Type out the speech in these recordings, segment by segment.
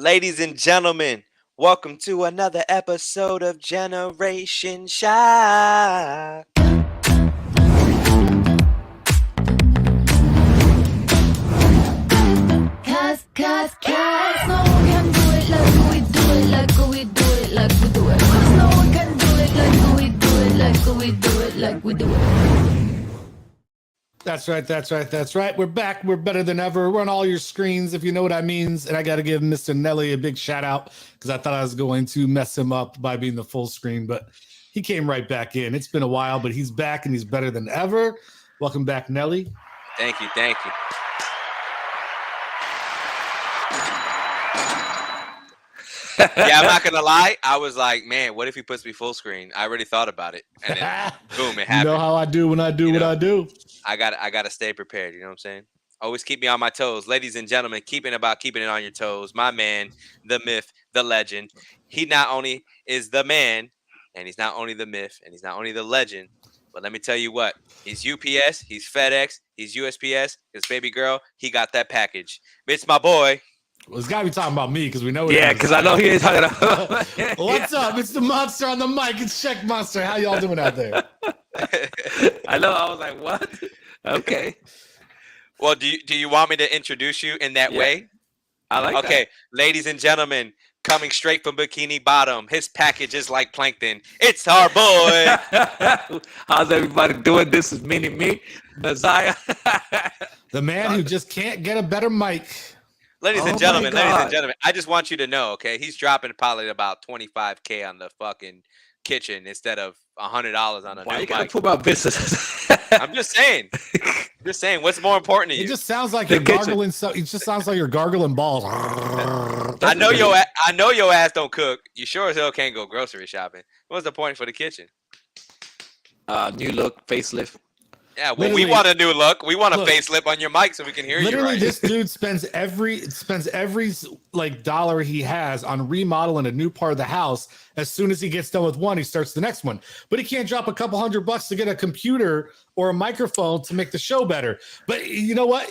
Ladies and gentlemen, welcome to another episode of Generation Shock. Cause no one can do it like we do it, like we do it, like we do it. Cause no one can do it like we do it, like we do it, like we do it. That's right. We're back. We're better than ever. We're on all your screens, if you know what I means. And I got to give Mr. Nelly a big shout out because I thought I was going to mess him up by being the full screen, but he came right back in. It's been a while, but he's back and he's better than ever. Welcome back, Nelly. Thank you. Yeah, I'm not gonna lie. I was like, man, what if he puts me full screen? I already thought about it, and then boom, it happened. You know how I do when I do what I do. I gotta stay prepared. You know what I'm saying? Always keep me on my toes, ladies and gentlemen. Keeping it on your toes. My man, the myth, the legend. He not only is the man, and he's not only the myth, and he's not only the legend. But let me tell you what, he's UPS, he's FedEx, he's USPS. His baby girl, he got that package. It's my boy. Well, it's got to be talking about me because we know. Yeah, because I know he ain't talking about. What's up? It's the monster on the mic. It's SheckMonster. How y'all doing out there? I know. I was like, what? Okay. Well, do you want me to introduce you in that way? I like that. Okay, ladies and gentlemen, coming straight from Bikini Bottom, his package is like plankton. It's our boy. How's everybody doing? This is me, Mezia. The man who just can't get a better mic. Ladies and gentlemen, I just want you to know, okay? He's dropping probably about $25K on the fucking kitchen instead of $100 on a Why new you gotta mic. put my business? I'm just saying. What's more important to you? It just sounds like you're gargling. It just sounds like you're gargling balls. I know your ass don't cook. You sure as hell can't go grocery shopping. What's the point for the kitchen? New look, facelift. Yeah, well, we want a new look. We want a facelift on your mic so we can hear you right. This dude spends every like dollar he has on remodeling a new part of the house. As soon as he gets done with one, he starts the next one. But he can't drop a couple $100 to get a computer or a microphone to make the show better. But you know what?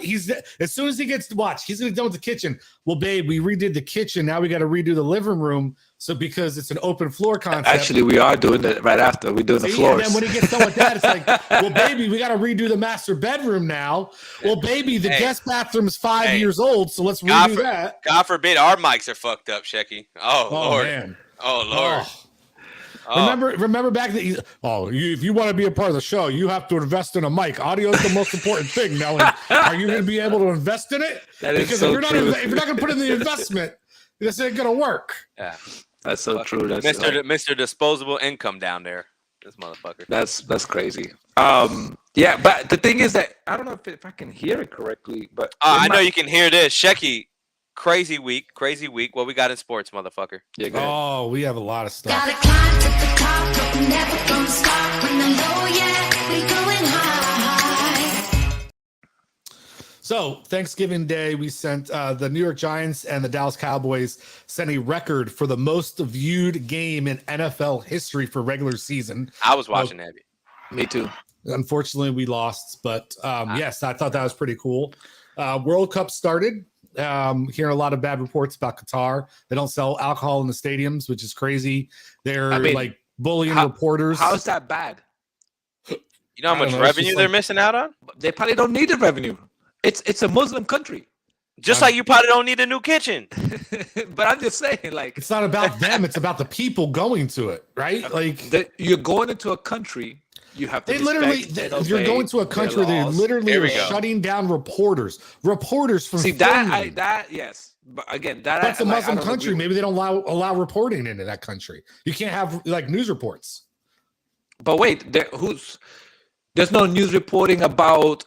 As soon as he gets to watch, he's gonna be done with the kitchen. Well, babe, we redid the kitchen. Now we got to redo the living room. So because it's an open floor concept. Actually, we are doing that right after we're doing the floors. And then when he gets done with that, it's like, well, baby, we got to redo the master bedroom now. Well, baby, the guest bathroom is 5 years old, so let's redo that. God forbid our mics are fucked up, Shecky. Oh Lord. Man. Oh Lord. Remember back that if you want to be a part of the show, you have to invest in a mic. Audio is the most important thing. Now, are you going to be able to invest in it? Because if you're not going to put in the investment, this ain't going to work. Yeah. That's so true. Mr. Disposable Income down there. This motherfucker. That's crazy. Yeah, but the thing is that I don't know if I can hear it correctly, but I know you can hear this. Shecky, crazy week. What we got in sports, motherfucker? Yeah, go ahead. We have a lot of stuff. Gotta climb to the top, but we never gonna stop. When the low, yeah, we going high. So Thanksgiving Day, we sent the New York Giants and the Dallas Cowboys sent a record for the most viewed game in NFL history for regular season. I was watching that. Me too. Unfortunately, we lost, but yes, I thought that was pretty cool. World Cup started. Hearing a lot of bad reports about Qatar. They don't sell alcohol in the stadiums, which is crazy. They're like bullying reporters. How is that bad? You know how much revenue they're missing out on? They probably don't need the revenue. It's a Muslim country. Just like you probably don't need a new kitchen. But I'm just saying, like, it's not about them. It's about the people going to it, right? Like you're going into a country. You have to. You're going to a country. They literally are shutting down reporters from filming. Yes. But again, that's a Muslim country. Maybe they don't allow reporting into that country. You can't have like news reports. But wait, there's no news reporting about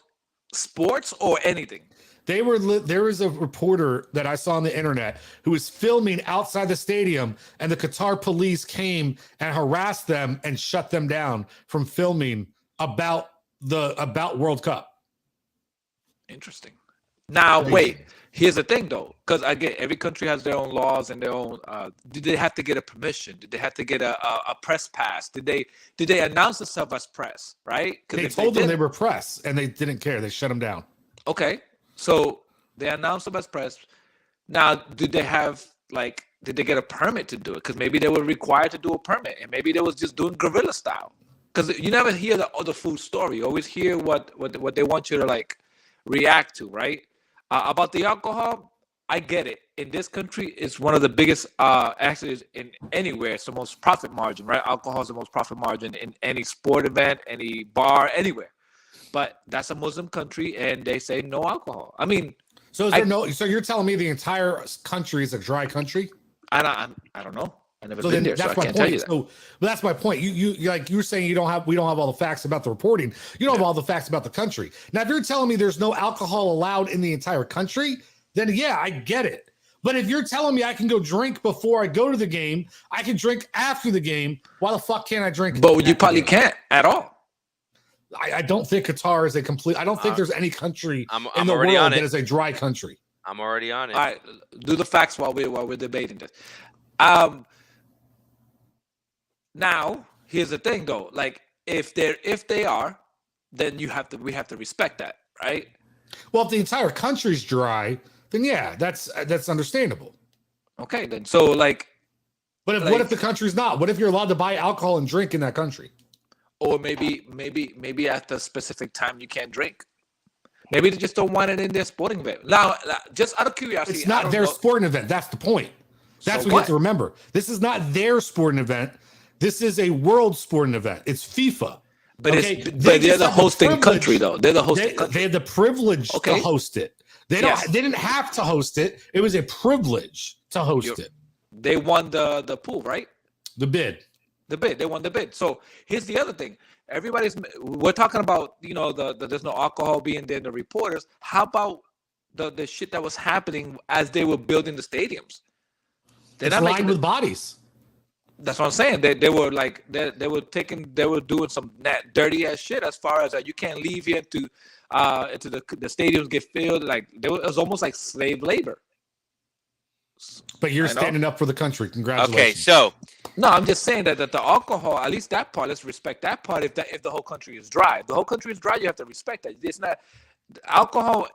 sports or anything. There was a reporter that I saw on the internet who was filming outside the stadium, and the Qatar police came and harassed them and shut them down from filming about World Cup. Interesting. Now, wait. Here's the thing, though, because again, every country has their own laws and their own. Did they have to get a permission? Did they have to get a press pass? Did they announce themselves as press? Right? They told them they were press, and they didn't care. They shut them down. Okay. So they announced them as press. Now, do they have like, did they get a permit to do it? Because maybe they were required to do a permit, and maybe they was just doing guerrilla style. Because you never hear the other full story. You always hear what they want you to like react to, right? About the alcohol, I get it. In this country, it's one of the biggest actually in anywhere. It's the most profit margin, right? Alcohol is the most profit margin in any sport event, any bar, anywhere. But that's a Muslim country, and they say no alcohol. I mean, So is there no? So you're telling me the entire country is a dry country? I don't know. I never So been then there, so that's I my can't tell you point. that. So but that's my point. You like you're saying we don't have all the facts about the reporting. You don't have all the facts about the country. Now, if you're telling me there's no alcohol allowed in the entire country, then yeah, I get it. But if you're telling me I can go drink before I go to the game, I can drink after the game, why the fuck can't I drink? But you probably can't at all. I don't think Qatar is a complete. I don't think there's any country in the already world on it. that is a dry country. I'm already on it. All right, do the facts while we're debating this. Now here's the thing though. Like if they are, then we have to respect that, right? Well, if the entire country's dry, then yeah, that's understandable. Okay, then so like, But what if the country's not? What if you're allowed to buy alcohol and drink in that country? or maybe at the specific time you can't drink. Maybe they just don't want it in their sporting event. Now, just out of curiosity, It's not their sporting event. That's the point. That's what you have to remember. This is not their sporting event. This is a world sporting event. It's FIFA. But okay? they're the hosting country, though. They're the hosting country. They had the privilege to host it. They didn't have to host it. It was a privilege to host it. They won the pool, right? The bid. They won the bid. So here's the other thing. We're talking about, the there's no alcohol being there, the reporters. How about the shit that was happening as they were building the stadiums? It's lined with bodies. That's what I'm saying. They were like they were doing some dirty ass shit as far as you can't leave here into the stadiums get filled. Like it was almost like slave labor. But you're standing up for the country. Congratulations. Okay, so no, I'm just saying that the alcohol, at least that part, let's respect that part. If the whole country is dry, if the whole country is dry, you have to respect that. It's not alcohol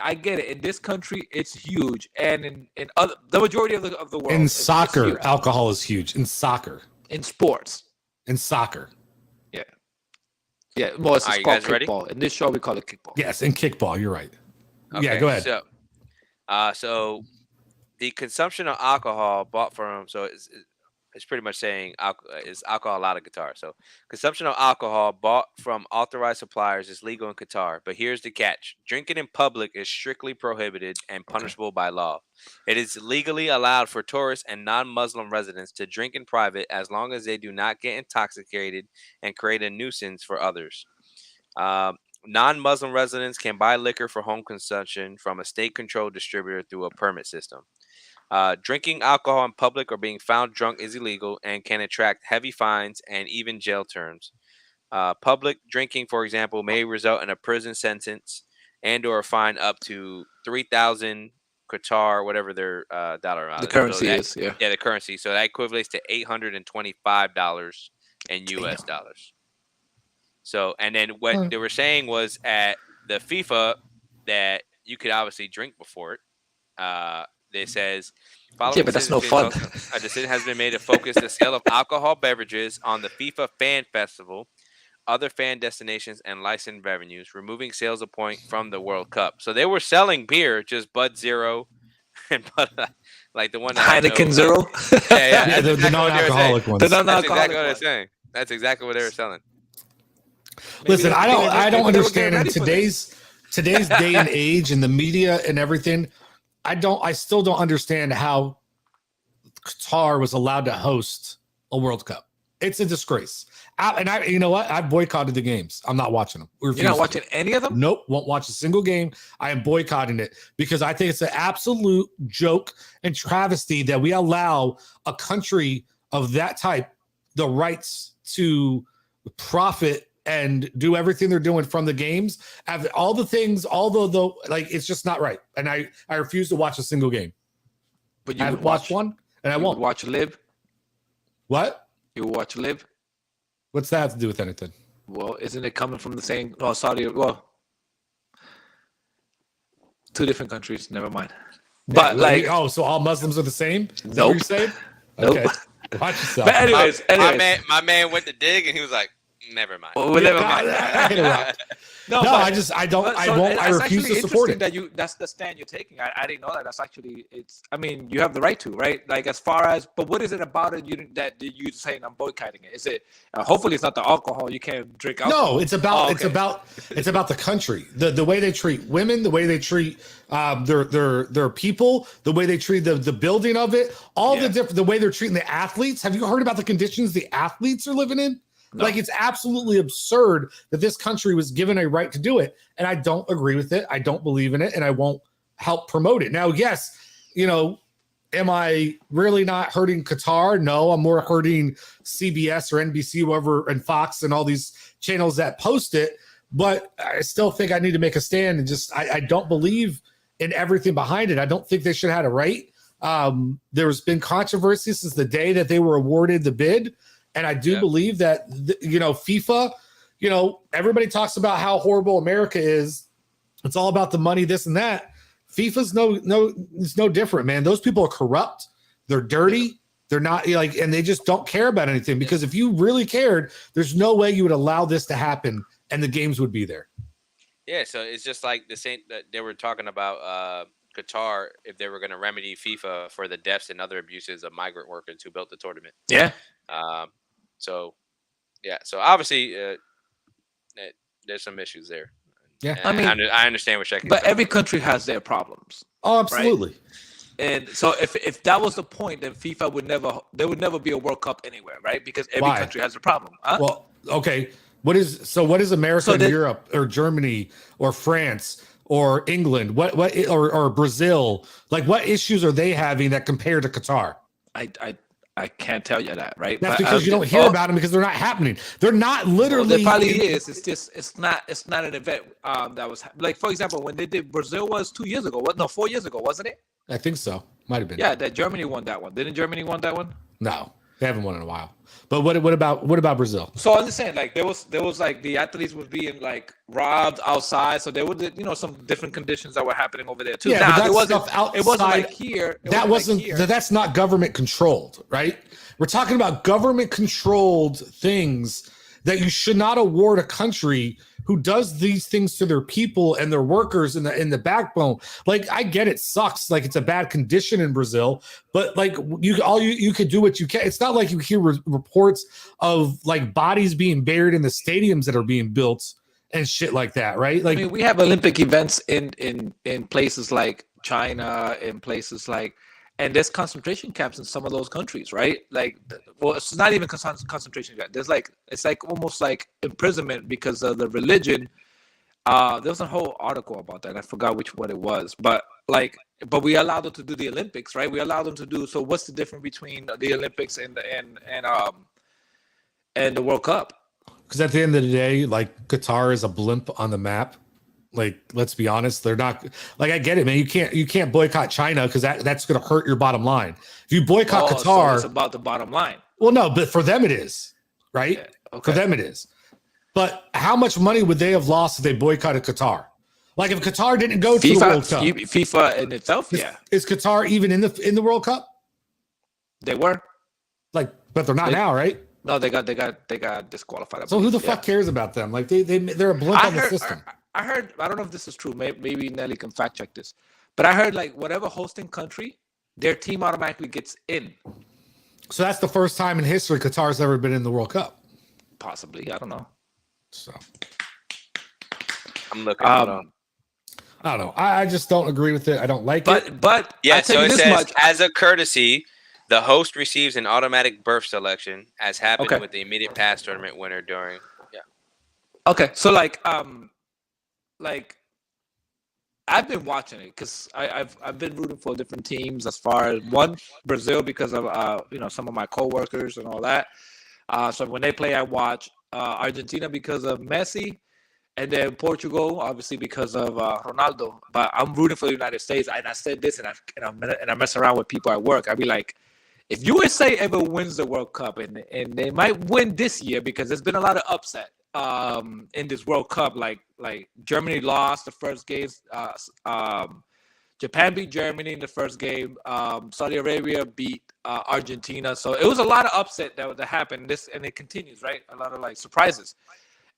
I get it. In this country, it's huge, and in other, the majority of the world. In soccer, alcohol is huge. In soccer. In sports. In soccer. Yeah. Yeah. Well, it's called kickball. Ready? In this show, we call it kickball. Yes, in kickball, you're right. Okay, yeah, go ahead. So the consumption of alcohol bought from it's pretty much saying is alcohol allowed in Qatar. So consumption of alcohol bought from authorized suppliers is legal in Qatar. But here's the catch. Drinking in public is strictly prohibited and punishable by law. It is legally allowed for tourists and non-Muslim residents to drink in private as long as they do not get intoxicated and create a nuisance for others. Non-Muslim residents can buy liquor for home consumption from a state-controlled distributor through a permit system. Drinking alcohol in public or being found drunk is illegal and can attract heavy fines and even jail terms. Public drinking, for example, may result in a prison sentence and or a fine up to 3,000 Qatar, whatever their dollar amount. The currency is, yeah. Yeah, the currency. So that equates to $825 in U.S. dollars. So, and then what they were saying was at the FIFA that you could obviously drink before it. It says, yeah, but that's no fun. A decision has been made to focus the sale of alcohol beverages on the FIFA Fan Festival, other fan destinations, and licensed revenues, removing sales of point from the World Cup. So they were selling beer, just Bud Zero, and Bud, like the one that Heineken Zero. Yeah, the non-alcoholic ones. That's exactly what they're saying. That's exactly what they were selling. Listen, I don't understand in today's day and age and the media and everything. I still don't understand how Qatar was allowed to host a World Cup. It's a disgrace. You know what? I boycotted the games. I'm not watching them. You're not watching any of them? Nope. Won't watch a single game. I am boycotting it because I think it's an absolute joke and travesty that we allow a country of that type the rights to profit and do everything they're doing from the games, have all the things, it's just not right. And I refuse to watch a single game. But you haven't watched one, and I won't watch Live. What? You watch Live? What's that have to do with anything? Well, isn't it coming from the same? Oh, Saudi. Well, two different countries. Never mind. But like, so all Muslims are the same? Is that what Nope. you're saying? Nope. Okay. Watch yourself. But anyways, my man went to dig and he was like, never mind. Well, never No, mind. I interrupt. No, No, but- I don't, but I so won't, I that's refuse actually to support interesting it. that's the stand you're taking. I didn't know that. That's actually, I mean, you have the right to, right? Like as far as, but what is it about it that you saying I'm boycotting it? Is it, hopefully it's not the alcohol. You can't drink alcohol. No, it's about Oh, it's okay. about the country, the way they treat women, the way they treat their people, the way they treat the building of it, all Yeah. the way they're treating the athletes. Have you heard about the conditions the athletes are living in? No. Like it's absolutely absurd that this country was given a right to do it, and I don't agree with it. I don't believe in it, and I won't help promote it. Now, yes, am I really not hurting Qatar? No, I'm more hurting CBS or NBC, whoever, and Fox and all these channels that post it. But I still think I need to make a stand, and just I don't believe in everything behind it. I don't think they should have had a right. There's been controversy since the day that they were awarded the bid. And I do believe that, FIFA, everybody talks about how horrible America is. It's all about the money, this and that. FIFA's it's no different, man. Those people are corrupt. They're dirty. They're not and they just don't care about anything, because if you really cared, there's no way you would allow this to happen and the games would be there. Yeah, so it's just like the same that they were talking about Qatar, if they were going to remedy FIFA for the deaths and other abuses of migrant workers who built the tournament. Yeah. So obviously there's some issues there. Yeah. And I understand what Sheck is But saying. every country has their problems. Oh, absolutely. And so if that was the point, then FIFA there would never be a World Cup anywhere, right? Because every Why? country has a problem. Huh? Well, okay. What is America and Europe or Germany or France or England? What or Brazil? Like, what issues are they having that compare to Qatar? I can't tell you that, right? That's because you don't hear about them because they're not happening. They're not literally. There probably is. It's just it's not an event that was like, for example, when they did Brazil was 2 years ago. 4 years ago, wasn't it? I think so. Might have been. Yeah, that Germany won that one. Didn't Germany won that one? No, they haven't won in a while. But what about Brazil? So I'm just saying, like there was like the athletes was being like robbed outside, so there were some different conditions that were happening over there too. Yeah, now, but it wasn't outside, like here. That's not government controlled, right? We're talking about government controlled things that you should not award a country who does these things to their people and their workers in the backbone. Like, I get it sucks, like it's a bad condition in Brazil, but like you could do what you can. It's not like you hear reports of like bodies being buried in the stadiums that are being built and shit like that, right? Like, I mean, we have Olympic events in places like China, in places like, and there's concentration camps in some of those countries, right? Like, well, it's not even concentration camp. It's like almost like imprisonment because of the religion. There was a whole article about that. I forgot which one it was, but we allowed them to do the Olympics, right? We allowed them to do. So what's the difference between the Olympics and the World Cup? Because at the end of the day, like, Qatar is a blimp on the map. Like, let's be honest, they're not like, I get it, man. You can't boycott China because that's going to hurt your bottom line. If you boycott Qatar, so it's about the bottom line. Well, no, but for them it is, right? Yeah, okay. For them it is. But how much money would they have lost if they boycotted Qatar? Like, if Qatar didn't go to the World Cup, FIFA in itself, is Qatar even in the World Cup? They were, like, but they're not now, right? No, they got disqualified. So who the fuck cares about them? Like, they're a blimp on the system. I heard, I don't know if this is true. Maybe Nelly can fact check this, but I heard like whatever hosting country, their team automatically gets in. So that's the first time in history Qatar's ever been in the World Cup. Possibly, I don't know. So I'm looking. I don't know. I just don't agree with it. I don't like it. But yeah. So it says, as a courtesy, the host receives an automatic berth selection, as happened with the immediate pass tournament winner during. Yeah. Okay, so like I've been watching it because I've been rooting for different teams, as far as one, Brazil, because of some of my coworkers and all that. So when they play, I watch. Argentina because of Messi, and then Portugal obviously because of Ronaldo. But I'm rooting for the United States. And I said this, and I mess around with people at work. I'd be like, if USA ever wins the World Cup, and they might win this year because there's been a lot of upset in this World Cup, like Germany lost the first games Japan beat Germany in the first game. Saudi Arabia beat Argentina. So it was a lot of upset that happened. And it continues, right? A lot of like surprises.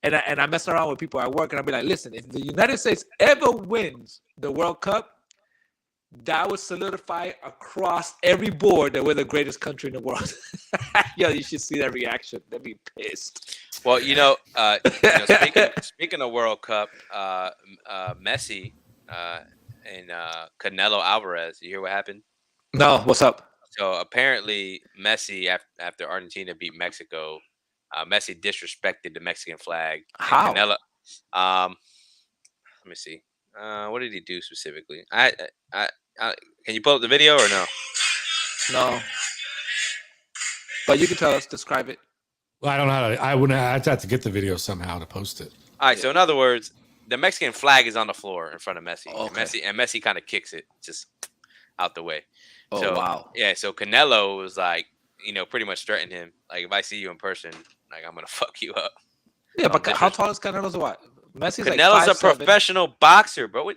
And I mess around with people at work, and I'll be like, listen, if the United States ever wins the World Cup, that would solidify across every board that we're the greatest country in the world. Yo, you should see that reaction. They'd be pissed. Well, speaking of World Cup, Messi and Canelo Alvarez. You hear what happened? No, what's up? So apparently, Messi after Argentina beat Mexico, Messi disrespected the Mexican flag. How? Canelo, let me see. What did he do specifically? I can you pull up the video or no? No. But you can tell us. Describe it. Well, I don't know how to. I'd have to get the video somehow to post it. All right. So in other words, the Mexican flag is on the floor in front of Messi. Okay. And Messi kind of kicks it just out the way. Oh, so, wow. Yeah. So Canelo was like, pretty much threatened him. Like, if I see you in person, like, I'm gonna fuck you up. Yeah, but how tall is Canelo's what? Messi's Canelo's like 5'7". a professional boxer, bro.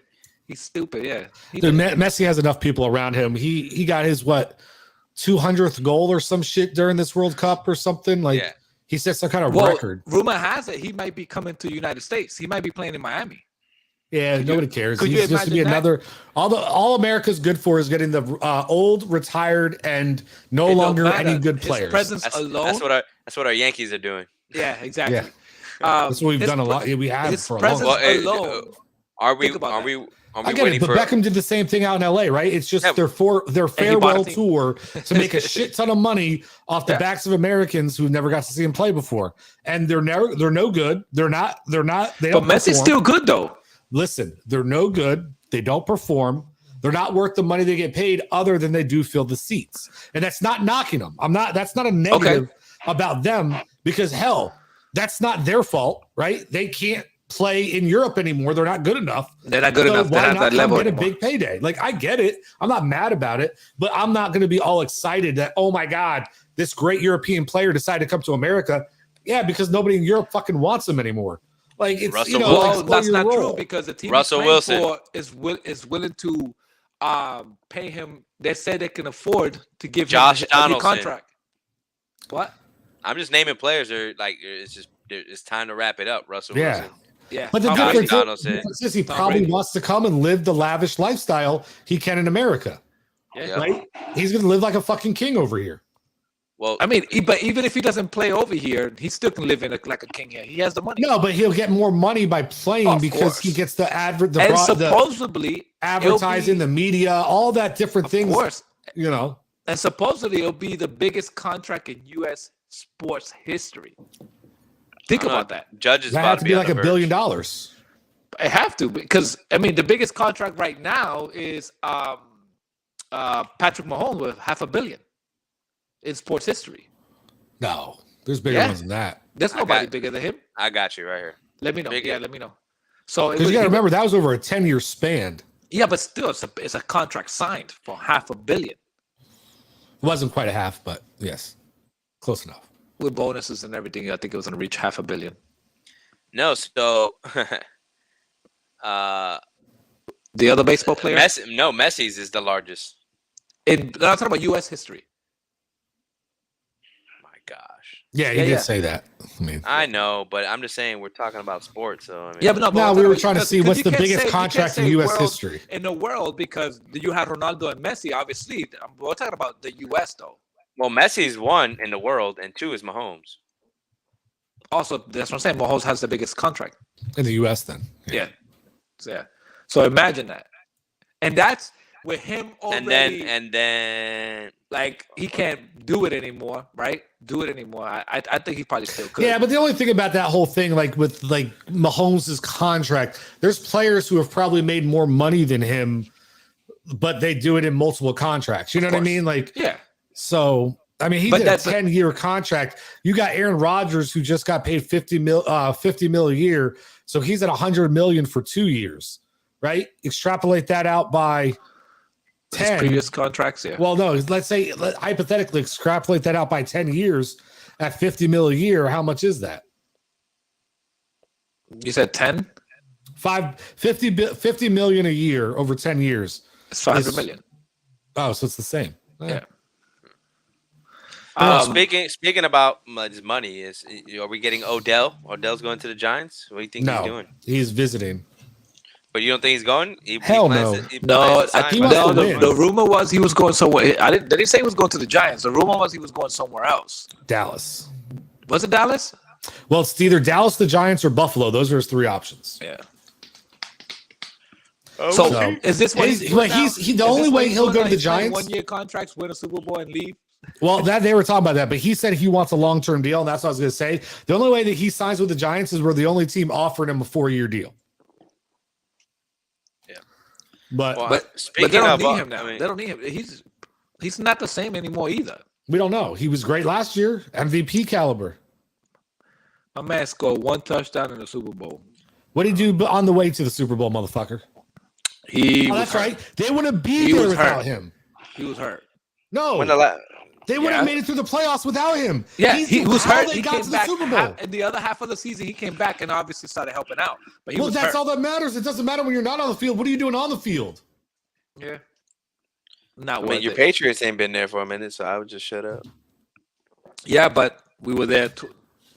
He's stupid, yeah. Dude, Messi has enough people around him. He got his 200th goal or some shit during this World Cup or something. Like he set some kind of record. Rumor has it he might be coming to the United States. He might be playing in Miami. Yeah, nobody cares. He's just to be another. All America's good for is getting the old, retired, and no longer any good players. That's what our Yankees are doing. Yeah, exactly. Yeah. That's what we've done a lot. We have for a long time. Are we I get it, but Beckham did the same thing out in LA, right? It's just their farewell tour to make a shit ton of money off the backs of Americans who never got to see him play before, and they're no good. They're not. They don't. But Messi's still good though. Listen, they're no good. They don't perform. They're not worth the money they get paid, other than they do fill the seats, and that's not knocking them. That's not a negative about them, because hell, that's not their fault, right? They can't play in Europe anymore. They're not good enough. They're not good enough. Why not not that level get anymore. a big payday? Like, I get it. I'm not mad about it, but I'm not going to be all excited that, oh my God, this great European player decided to come to America. Yeah, because nobody in Europe fucking wants him anymore. Like, it's that's not true, because the team Russell Wilson for is willing to pay him. They said they can afford to give Josh him a Donaldson contract. What? I'm just naming players. It's time to wrap it up. Russell Wilson. Yeah. But the difference is he probably wants to come and live the lavish lifestyle he can in America. Yeah. Right? He's going to live like a fucking king over here. Well, I mean, but even if he doesn't play over here, he still can live like a king here. He has the money. No, but he'll get more money by playing because he gets the supposedly advertising, the media, all that different things. Of course. And supposedly it'll be the biggest contract in U.S. sports history. Think about that. Judges that has to be like $1 billion. I have to, because I mean the biggest contract right now is Patrick Mahomes with $500 million in sports history. No, there's bigger ones than that. There's nobody bigger than him. I got you right here. Let me know. Let me know. So because you got to remember that was over a 10-year span. Yeah, but still, it's a contract signed for $500 million. It wasn't quite a half, but yes, close enough. With bonuses and everything, I think it was going to reach $500 million. No, so the other baseball player? Messi's is the largest. I'm talking about U.S. history. My gosh. Yeah, you did say that. I know, but I'm just saying we're talking about sports. So we were trying to see what's the biggest contract in U.S. history in the world, because you had Ronaldo and Messi. Obviously, we're talking about the U.S. though. Well, Messi's 1 in the world, and 2 is Mahomes. Also, that's what I'm saying. Mahomes has the biggest contract in the U.S. Then. Yeah. So imagine that, and that's with him already. And then, like, he can't do it anymore, right? I think he probably still could. Yeah, but the only thing about that whole thing, like with Mahomes' contract, there's players who have probably made more money than him, but they do it in multiple contracts. You know what I mean? Like, yeah. So, I mean, he's in a 10-year contract. You got Aaron Rodgers, who just got paid $50 million a year, so he's at $100 million for 2 years, right? Extrapolate that out by 10 his previous contracts. Yeah. Well, no, let's say hypothetically extrapolate that out by 10 years at $50 million a year. How much is that? You said 10? $50 million a year over 10 years. It's 500 million. Oh, so it's the same. Yeah. Speaking about money, are we getting Odell? Odell's going to the Giants. What do you think he's No, doing? he's visiting. But you don't think he's going? Hell no. No, He wants to win. the rumor was he was going somewhere. Did he say he was going to the Giants? The rumor was he was going somewhere else. Dallas. Was it Dallas? Well, it's either Dallas, the Giants, or Buffalo. Those are his three options. Yeah. So, So, Is this what he's he's doing now? the only way he'll go to the Giants. 1 year contracts, win a Super Bowl, and leave. Well, that they were talking about that, but he said he wants a long-term deal, and that's what I was going to say. The only way that he signs with the Giants is we're the only team offering him a 4-year deal. Yeah. But But speaking they don't of, need him now. I mean, They don't need him. He's not the same anymore either. we don't know. He was great last year, MVP caliber. My man scored 1 touchdown in the Super Bowl. What did he do on the way to the Super Bowl, motherfucker? He Oh, was that's hurt. right. They wouldn't be He there was without hurt. him. He was hurt. No, when the they would have Yeah. made it through the playoffs without him. Yeah, He's he was how hurt. They He got came to the back. Super Bowl. In the other half of the season, he came back and obviously started helping out. But he Well, was that's hurt. all that matters. It doesn't matter when you're not on the field. What are you doing on the field? Yeah. Not I worth mean, your it. Patriots ain't been there for a minute, so I would just shut up. Yeah, but we were there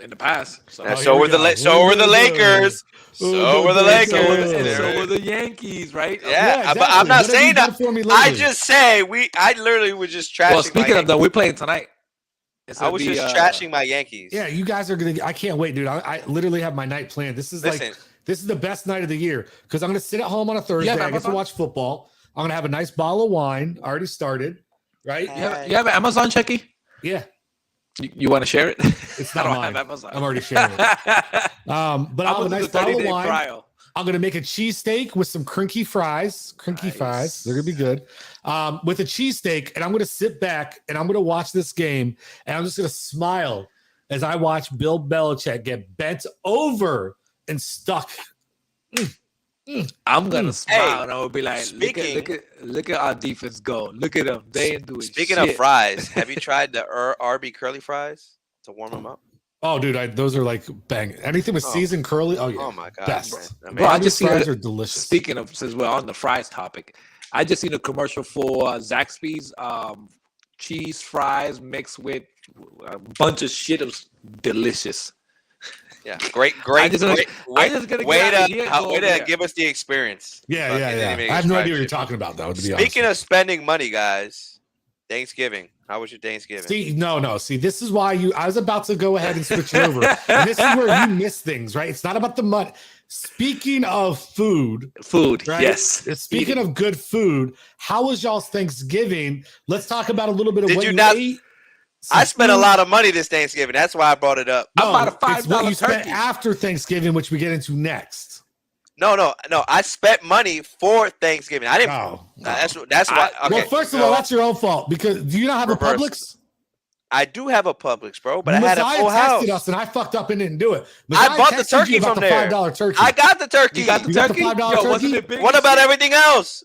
in the past. So, And here so we were the go. so were the Here we go. Lakers. So were the And so were Lakers. the, and There so it were is. the Yankees, right? Yeah, but exactly. I'm not What have saying you done that. for me I lately? just say I literally was just trashing. Well, speaking my of that, we're playing tonight. It's I gonna was be, just trashing my Yankees. Yeah, you guys are gonna. I can't wait, dude. I literally have my night planned. This is Listen. this is the best night of the year because I'm gonna sit at home on a Thursday. have I get to Amazon? watch football. I'm gonna have a nice bottle of wine. Already started, right? You have an Amazon, Checky? Yeah, You want to share it? it's I not don't mine. have Amazon. I'm already sharing it. But I'll have a nice bottle of wine. trial. I'm gonna make a cheesesteak with some crinky fries. Fries. They're gonna be good. With a cheesesteak, and I'm gonna sit back and I'm gonna watch this game, and I'm just gonna smile as I watch Bill Belichick get bent over and stuck. I'm gonna smile and I will be like, speaking- look at our defense go. Look at them. They ain't doing Speaking shit. of fries, have you tried the RB curly fries to warm them up? Oh, dude, those are like bang. Anything with Oh. seasoned curly. Oh yeah. Oh my god, Best. man. I mean, Bro, I Arby's just seen fries it- are delicious. Speaking of, since we're on the fries topic, I just seen a commercial for Zaxby's cheese fries mixed with a bunch of shit. It was delicious. yeah, great, I just gotta way get out of here and go way over to there. give us the experience. Yeah, Fucking yeah, anything yeah. I have no fried idea what you're shit. talking about, though. To be Speaking honest. of spending money, guys, Thanksgiving. How was your Thanksgiving? See, no. See, this is why I was about to go ahead and switch it over. And this is where you miss things, right? It's not about the money. Speaking of food, Food, right? yes. Speaking of good food, how was y'all's Thanksgiving? Let's talk about a little bit of Did what you you not- ate. I spent a food. lot of money this Thanksgiving. That's why I brought it up. I bought a It's what $5 you spent turkey. after Thanksgiving, which we get into next. No. I spent money for Thanksgiving. I didn't. Oh, That's why. Okay. well, first of all, that's your own fault because do you not have Reverse. a Publix? I do have a Publix, bro, but I had a Messiah full house. texted us and I fucked up and didn't do it. I Messiah bought the texted you turkey about from the there. $5 turkey. I got the turkey. You got the You got the turkey? $5 Yo, wasn't turkey? it big What as about shit? everything else,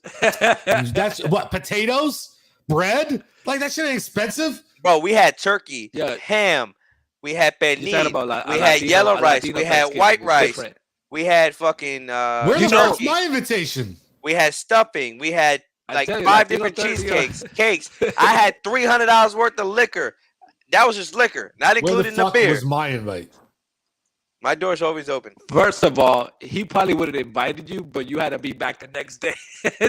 That's what potatoes, bread, like that shit ain't expensive. bro? We had turkey, Yeah. ham. We had You said pernil. about We had yellow rice. Latino We had Thanksgiving. white It's rice. different. We had fucking Where the turkey. fuck's my invitation? We had stuffing. We had I like tell you, 5 Latino different Thanksgiving. cheesecakes, cakes. I had $300 worth of liquor. That was just liquor, not Where the including the fuck beer. was my invite? My door's always open. First of all, he probably would have invited you, but you had to be back the next day.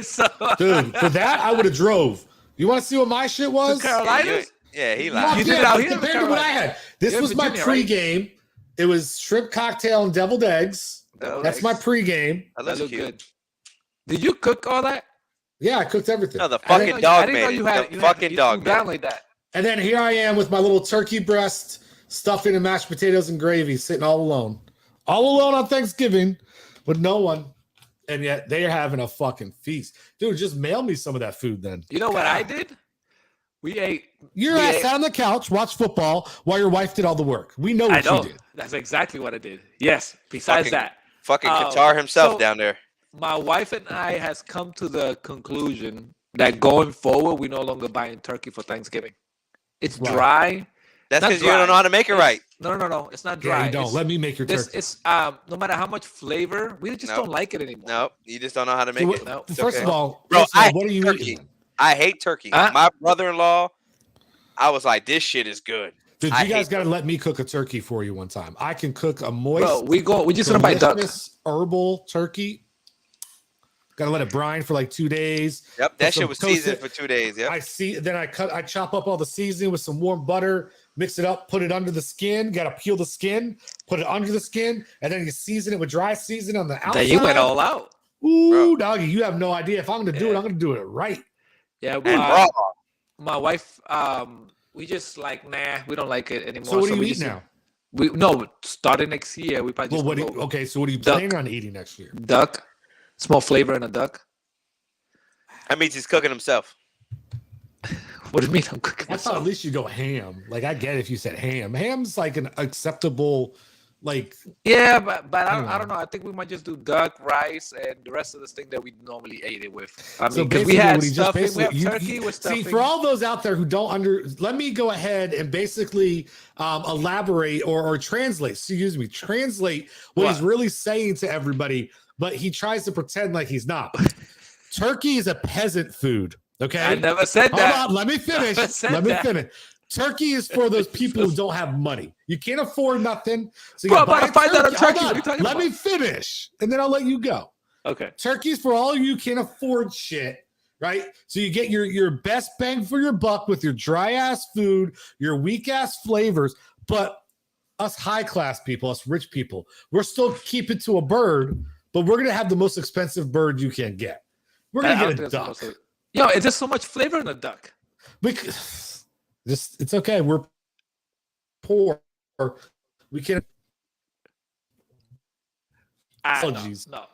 So, Dude, for that, I would have drove. You want to see what my shit was? To Carolinas? Yeah, he Fuck lied. You did yeah, it out but here in compared to what I Carolina. had. This You're in was my Virginia, right? pregame. It was shrimp cocktail and deviled eggs. Deviled That's eggs. my pregame. That that looks looked cute. good. Did you cook all that? Yeah, I cooked everything. No, the I fucking didn't know dog I didn't know made you it. had The fucking dog you made down it. like that. And then here I am with my little turkey breast, stuffing and mashed potatoes and gravy, sitting all alone. All alone on Thanksgiving with no one. And yet they're having a fucking feast. Dude, just mail me some of that food then. You know what I did? We ate. Your we ass ate- sat on the couch, watched football while your wife did all the work. We know I what know. you did. That's exactly what I did. Yes. Besides Fucking- that, Fucking Qatar himself so- down there. my wife and I has come to the conclusion that going forward, we no longer buying turkey for Thanksgiving. It's Right. dry. That's Not because you don't know dry. how to make it right. No. It's not Yeah, dry. you don't. It's, Let me make your this turkey. it's no matter how much flavor, we just Nope. don't like it anymore. No, you just don't know how to So make what- it. No. It's first okay. of all, Bro, I what are hate you turkey. eating? I hate turkey. Huh? My brother-in-law, I was like, this shit is good. Dude, I you guys hate got to turkey. let me cook a turkey for you one time. I can cook a moist, Bro, we just gonna buy duck. delicious herbal turkey. Got to let it brine for like 2 days. Yep, Put that some shit was toasted- seasoned for 2 days. Yep. Then I chop up all the seasoning with some warm butter, mix it up, put it under the skin. Got to peel the skin, put it under the skin, and then you season it with dry seasoning on the outside. Then you went all out. Ooh, doggy, you have no idea. If I'm going to do it, Yeah. I'm going to do it right. Yeah, And raw. my wife, we just like, nah, we don't like it anymore. So what do you we eat just, now? Starting next year, we probably Well, just go okay, so what are you Duck. planning on eating next year? duck. Small flavor in a duck. That means he's cooking himself. What do you mean I'm cooking I thought at myself? least you go ham. Like I get if you said ham. Ham's like an acceptable, like Yeah, but I Anyway. don't know. I think we might just do duck, rice, and the rest of this thing that we normally ate it with. I so mean, because basically we had what he just stuffing, we basically have turkey with stuffing. see for all those out there who don't let me go ahead and basically elaborate or translate. Excuse me, translate what he's What? really saying to everybody, but he tries to pretend like he's not. Turkey is a peasant food. Okay, I never said hold that. on, let me finish. Never said Let me that. finish. Turkey is for those people who don't have money. You can't afford nothing. So you Bro, gotta I'm about buy to find out a turkey. Hold What are on, you talking let about? me finish, and then I'll let you go. Okay. Turkey's for all you can afford shit, right? So you get your best bang for your buck with your dry ass food, your weak ass flavors. But us high class people, us rich people, we're still keeping to a bird, but we're gonna have the most expensive bird you can get. We're I gonna don't get a think that's duck. supposed to- Yo, it's just so much flavor in a duck. Just it's okay. We're poor. We can. Apologies. No.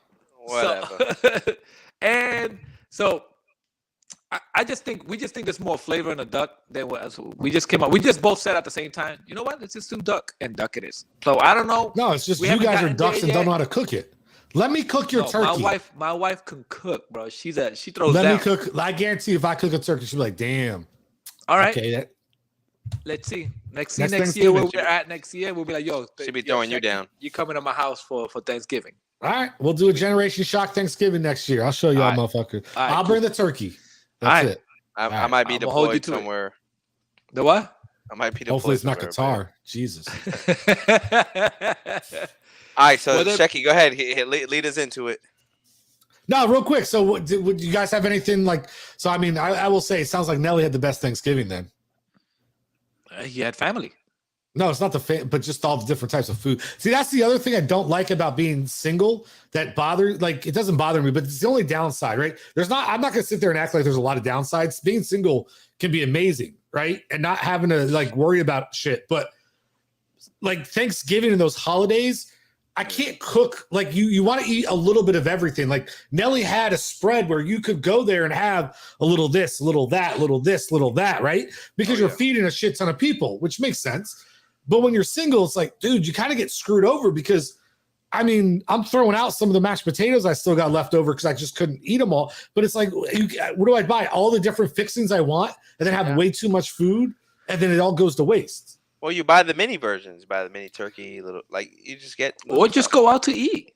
Whatever. So, and so I just think there's more flavor in a duck than what else. We just came up. We just both said at the same time, you know what? Let's just do duck, and duck it is. So I don't know. No, it's just We you haven't guys are gotten ducks there and don't yet. know how to cook it. Let me cook your No, turkey. my wife can cook, bro. She throws Let down. me cook. I guarantee if I cook a turkey, she'll be like, damn. All right, Okay. let's see. Next Next year Thanksgiving. where we're at next year, we'll be like, yo, Should be yo, throwing you Sheck, down. You coming to my house for Thanksgiving? All right. We'll do a Generation Shock Thanksgiving next year. I'll show you all, All right. motherfuckers. All right, I'll cool. bring the turkey. All That's right. it. I Alright. might be I'ma hold you deployed to it. somewhere. The what? I might be deployed. Hopefully it's not somewhere, Qatar. Jesus. All right, so Well, then- Shecky, go ahead. Lead us into it. No, real quick. So would you guys have anything like, so I mean, I will say it sounds like Nelly had the best Thanksgiving then. He had family. No, it's not but just all the different types of food. See, that's the other thing I don't like about being single that it doesn't bother me, but it's the only downside, right? I'm not going to sit there and act like there's a lot of downsides. Being single can be amazing, right? And not having to like worry about shit. But like Thanksgiving and those holidays, I can't cook. Like you want to eat a little bit of everything. Like Nelly had a spread where you could go there and have a little this, a little that, little this, little that, right? Because you're feeding a shit ton of people, which makes sense. But when you're single, it's like, dude, you kind of get screwed over because, I mean, I'm throwing out some of the mashed potatoes I still got left over because I just couldn't eat them all. But it's like, what do I buy? All the different fixings I want and then have way too much food and then it all goes to waste. Well, you buy the mini versions. You buy the mini turkey, you just get. Or just go out to eat.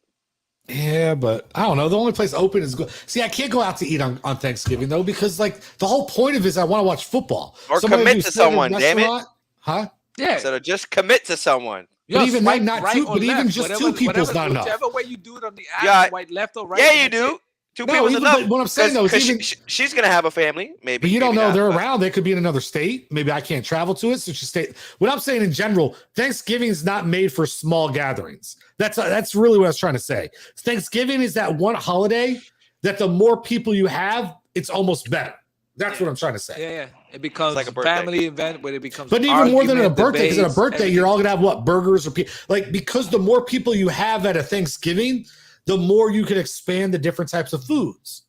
Yeah, but I don't know. The only place open is See, I can't go out to eat on Thanksgiving though, because like the whole point of it is I want to watch football. Or Somebody commit who's to sitting in a someone, damn it. restaurant- Huh? Yeah. So just commit to someone. But even swipe then, not right two- or but even left, just whatever- two people's whatever- not enough. Whichever way you do it on the app, Yeah, swipe left or right. Yeah, and you that's do. it. Two No, people's even enough. but what I'm saying though is even she's gonna have a family, maybe. but you don't maybe know they're not, but- around. They could be in another state. Maybe I can't travel to it. So she stay. What I'm saying in general, Thanksgiving is not made for small gatherings. That's really what I was trying to say. Thanksgiving is that one holiday that the more people you have, it's almost better. That's what I'm trying to say. Yeah. It becomes like a birthday. family event where it becomes. But even more than a argument, birthday, because at a debates, birthday, you're everything. all gonna have what burgers or because the more people you have at a Thanksgiving, the more you can expand the different types of foods.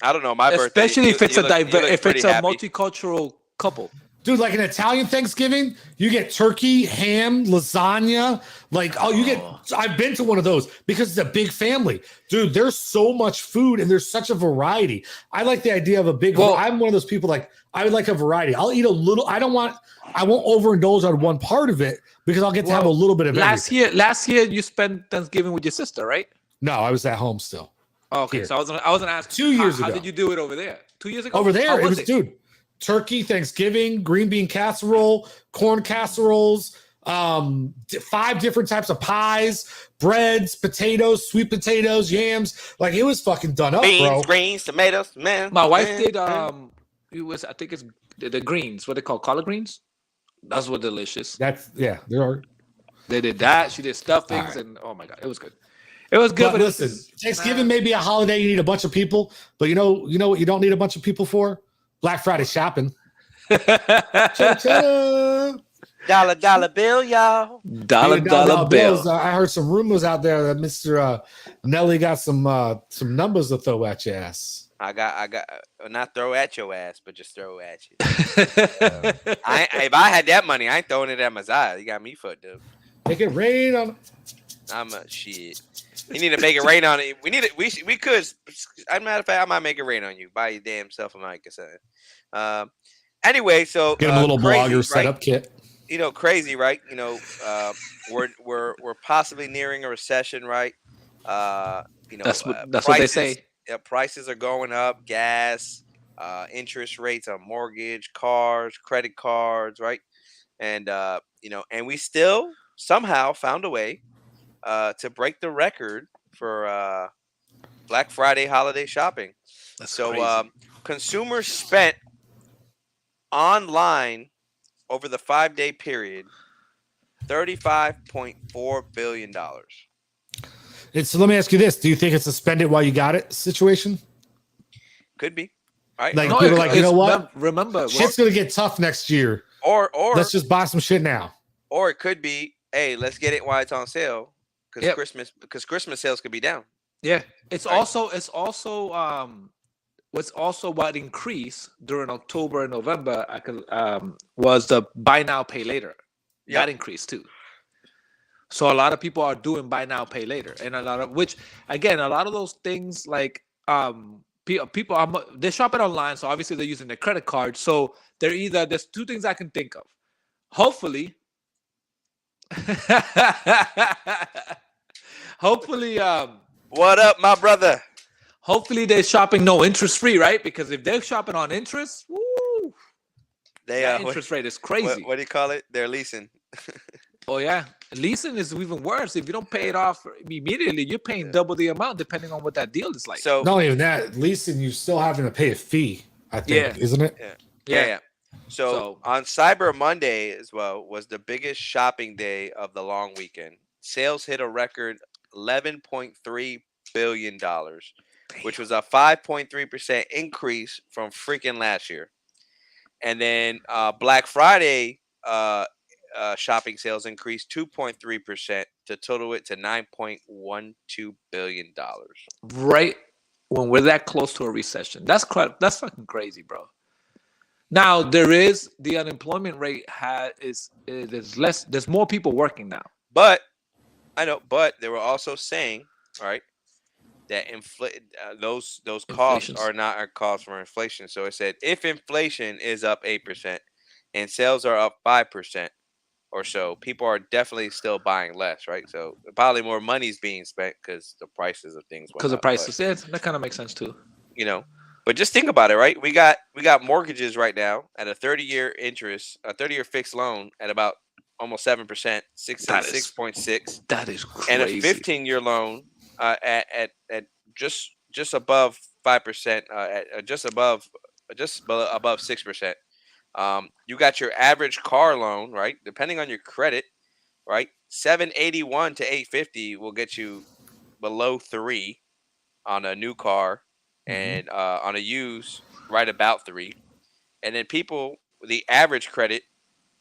I don't know. My birthday, Especially if it's you look if pretty it's a happy. multicultural couple. Dude, like an Italian Thanksgiving, you get turkey, ham, lasagna. Like, I've been to one of those because it's a big family. Dude, there's so much food and there's such a variety. I like the idea of a big, I'm one of those people like, I would like a variety. I'll eat a little, I won't overindulge on one part of it because I'll get to have a little bit of everything. Last year you spent Thanksgiving with your sister, right? No, I was at home still. Okay, Here. so I was gonna ask 2 years ago. How did you do it over there? 2 years ago? Over there, it was dude. Turkey, Thanksgiving, green bean casserole, corn casseroles, 5 different types of pies, breads, potatoes, sweet potatoes, yams. Like it was fucking done up, bro. Greens, tomatoes, man. My wife did. It was. I think it's the greens. What they call collard greens. Those were delicious. There are. They did that. She did stuffings, and oh my god, it was good. It was good. But listen, Thanksgiving may be a holiday. You need a bunch of people, but you know what you don't need a bunch of people for? Black Friday shopping. Dollar bill, y'all. Dollar bill. I heard some rumors out there that Mr. Nelly got some numbers to throw at your ass. I got not throw at your ass, but just throw at you. If I had that money, I ain't throwing it at Mezia. You got me fucked up. Make it rain on. I'm a shit. You need to make it rain on it. We need it. We could. As a matter of fact, I might make it rain on you. Buy your damn self a mic or something. Anyway, so get him a little blogger setup kit. You know, crazy, right? You know, we're possibly nearing a recession, right? You know, that's prices, what they say. Prices are going up. Gas, interest rates on mortgage, cars, credit cards, right? And you know, and we still somehow found a way to break the record for Black Friday holiday shopping. That's so crazy. Consumers spent online over the 5-day period $35.4 billion. So let me ask you this: do you think it's a spend it while you got it situation? Could be, right? Like people are like, you know what? Remember, shit's gonna get tough next year. Or let's just buy some shit now. Or it could be, hey, let's get it while it's on sale because Christmas sales could be down. Yeah, it's also what's also what increased during October and November. Was the buy now pay later. Yep. That increased too. So a lot of people are doing buy now pay later, and a lot of those things like people are they're shopping online, so obviously they're using their credit card. So there's 2 things I can think of. Hopefully, what up, my brother? Hopefully they're shopping no interest free, right? Because if they're shopping on interest, woo, interest rate is crazy. What do you call it? They're leasing. Oh yeah, leasing is even worse. If you don't pay it off immediately, you're paying double the amount depending on what that deal is like. So not even that, leasing, you're still having to pay a fee. I think, isn't it? Yeah. So on Cyber Monday as well was the biggest shopping day of the long weekend. Sales hit a record $11.3 billion, which was a 5.3% increase from freaking last year. And then Black Friday shopping sales increased 2.3% to total it to $9.12 billion. Right when we're that close to a recession. That's fucking crazy, bro. Now there is the unemployment rate there's less. There's more people working now. But they were also saying, all right, that those costs are not our costs for inflation. So it said if inflation is up 8% and sales are up 5% or so, people are definitely still buying less, right? So probably more money's being spent because the prices of things went up. Because the prices, that kind of makes sense too. You know, but just think about it, right? We got mortgages right now at a 30-year interest, a 30-year fixed loan at about almost 7%, 6.6. That is crazy. And a 15-year loan at just above 5%, just above 6%. You got your average car loan, right? Depending on your credit, right? 781 to 850 will get you below 3 on a new car, and on a used, right about 3. And then the average credit,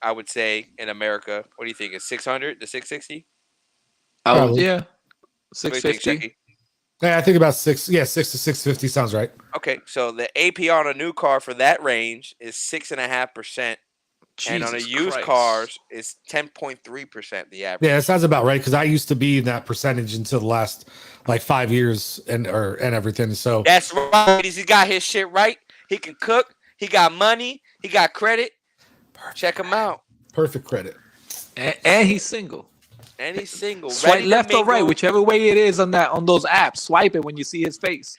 I would say in America, what do you think? Is 600 to 660? Yeah, 650. Yeah, I think about 6 to 650 sounds right. Okay, so the APR on a new car for that range is 6.5% And on a Jesus used Christ. cars, it's 10.3% the average. Yeah, that sounds about right because I used to be in that percentage until the last like 5 years and everything. So That's right, ladies. He got his shit right. He can cook. He got money. He got credit. Check him out. perfect credit. And he's single. And he's single. Swipe ready to left or right, mingle. whichever way it is on those apps. Swipe it when you see his face.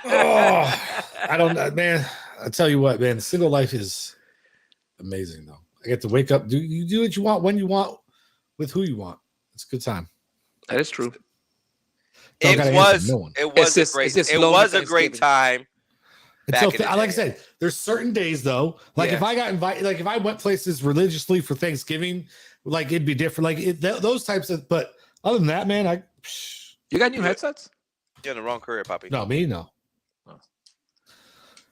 Oh, I don't know, man. I tell you what, man, single life is amazing though. I get to wake up, do what you want when you want with who you want. It's a good time. That is true. Don't It gotta was. answer no one. It was It's a great. just It lonely was a great Thanksgiving. time. Until back in the like I day. said, there's certain days though. Like Yeah. if I got invited, like if I went places religiously for Thanksgiving, like it'd be different. Like those types of. But other than that, man, You got new headsets? You're in the wrong career, Poppy. no. Oh.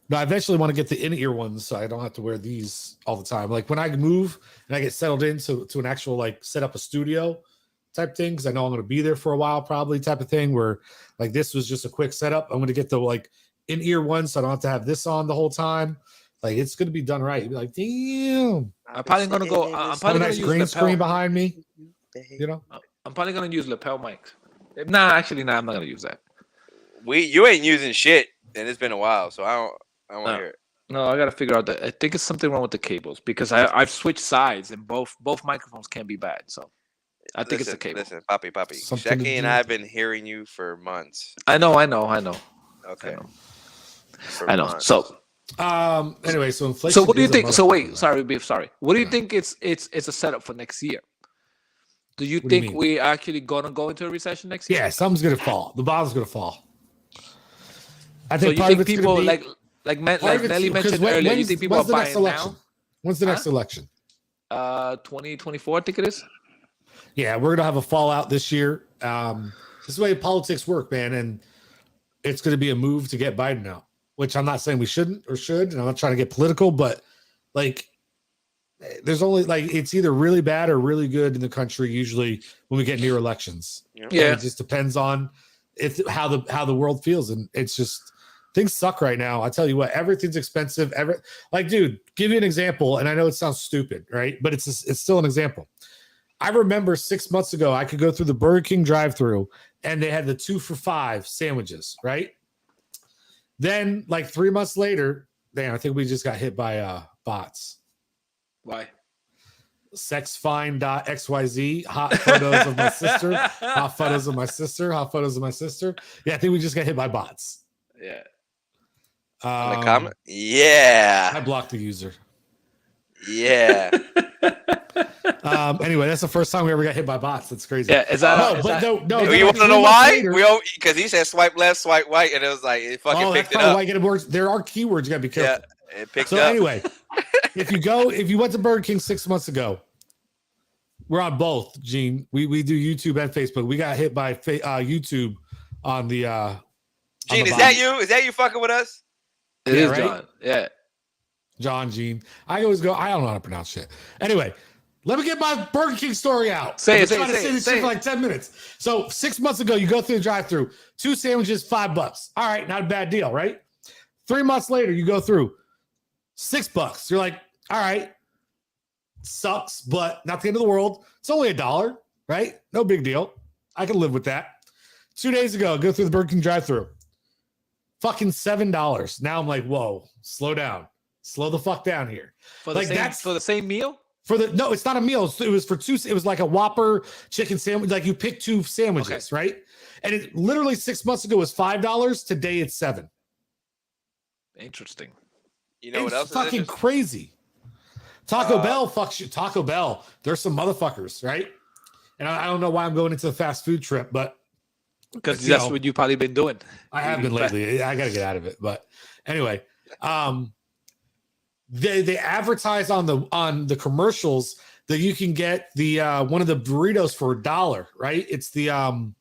No, I eventually want to get the in-ear ones so I don't have to wear these all the time. Like when I move and I get settled into an actual like set up a studio type thing, because I know I'm going to be there for a while probably type of thing where like this was just a quick setup. I'm going to get the like in-ear ones so I don't have to have this on the whole time. Like it's going to be done right. You'd be like, damn. I'm probably gonna go. I'm Have a probably gonna nice use green lapel. screen behind me. You know? I'm probably gonna use lapel mic. Nah, actually, I'm not gonna use that. You ain't using shit, and it's been a while, so I don't want to No. hear it. No, I gotta figure out that. I think it's something wrong with the cables because I've switched sides and both microphones can be bad. So I think it's the cable. Listen, Poppy. Something to Shecky and do. I have been hearing you for months. I know. Okay. I know. So Anyway, so inflation. so what do you is a think? So wait, motherfucker. sorry, Beef. Sorry. What do you Yeah. think it's a setup for next year? Do you What do you think mean? we actually gonna go into a recession next year? Yeah, something's gonna fall. The bottom's gonna fall. I So think you part of think it's people gonna be, like part of it's- Nelly because mentioned earlier? You when's- think people are when's the next buying election? When's the next election? now? 2024, I think it is. Yeah, we're gonna have a fallout this year. This is the way politics work, man, and it's gonna be a move to get Biden out. Which I'm not saying we shouldn't or should, and I'm not trying to get political, but like, there's only like it's either really bad or really good in the country. Usually, when we get near elections, Yeah. And Yeah. it just depends on how the world feels, and it's just things suck right now. I tell you what, everything's expensive. Like, dude, give you an example, and I know it sounds stupid, right? But it's still an example. I remember 6 months ago, I could go through the Burger King drive-through, and they had the 2 for $5 sandwiches, right? Then, like 3 months later, damn, I think we just got hit by bots. Why? Sexfine.xyz, hot photos of my sister, hot photos of my sister, hot photos of my sister. Yeah, I think we just got hit by bots. Yeah. In the comment? Yeah. I blocked the user. Yeah. Anyway, that's the first time we ever got hit by bots. That's crazy. Yeah. Is that? No, is but that- no. You then, want to 3 know months why? later- Because he said swipe left, swipe right, and it was like it fucking Oh, that's picked it probably up. why it works. There are keywords. You gotta be Yeah, careful. it picked So up. anyway, if you went to Burger King 6 months ago, we're on both, Gene. We do YouTube and Facebook. We got hit by YouTube on the Gene, the is that bot. you? Is that you fucking with us? It Yeah, is right? John. Yeah. John Gene. I always go, I don't know how to pronounce shit. Anyway, let me get my Burger King story out. Say I've it, been say it, trying to say say it, this say shit it. for like 10 minutes. So 6 months ago, you go through the drive-through, 2 sandwiches, $5. All right, not a bad deal, right? 3 months later, you go through $6. You're like, all right, sucks, but not the end of the world. It's only $1, right? No big deal. I can live with that. 2 days ago, go through the Burger King drive-through. Fucking $7. Now I'm like, whoa, slow down. Slow the fuck down here. For the Like, same that's- for the same meal. No, it's not a meal. It was for 2. It was like a Whopper chicken sandwich. Like you pick 2 sandwiches, right? And it literally 6 months ago was $5. Today it's $7. Interesting. You know what It's else is fucking interesting? crazy. Taco Bell fucks you. Taco Bell. There's some motherfuckers, right? And I don't know why I'm going into the fast food trip, but Because You that's know, what you've probably been doing. I have been lately. I got to get out of it. But anyway, they advertise on the commercials that you can get the one of the burritos for $1, right? It's the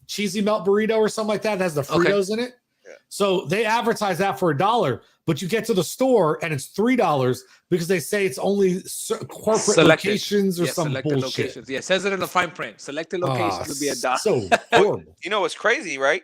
cheesy melt burrito or something like that. That has the Okay. Fritos in it. Yeah. So they advertise that for $1, but you get to the store and it's $3 because they say it's only corporate Selected. locations or Yeah, some selected bullshit. locations. Yeah, it says it in the fine print. Selected locations would be $1. So horrible. You know what's crazy, right?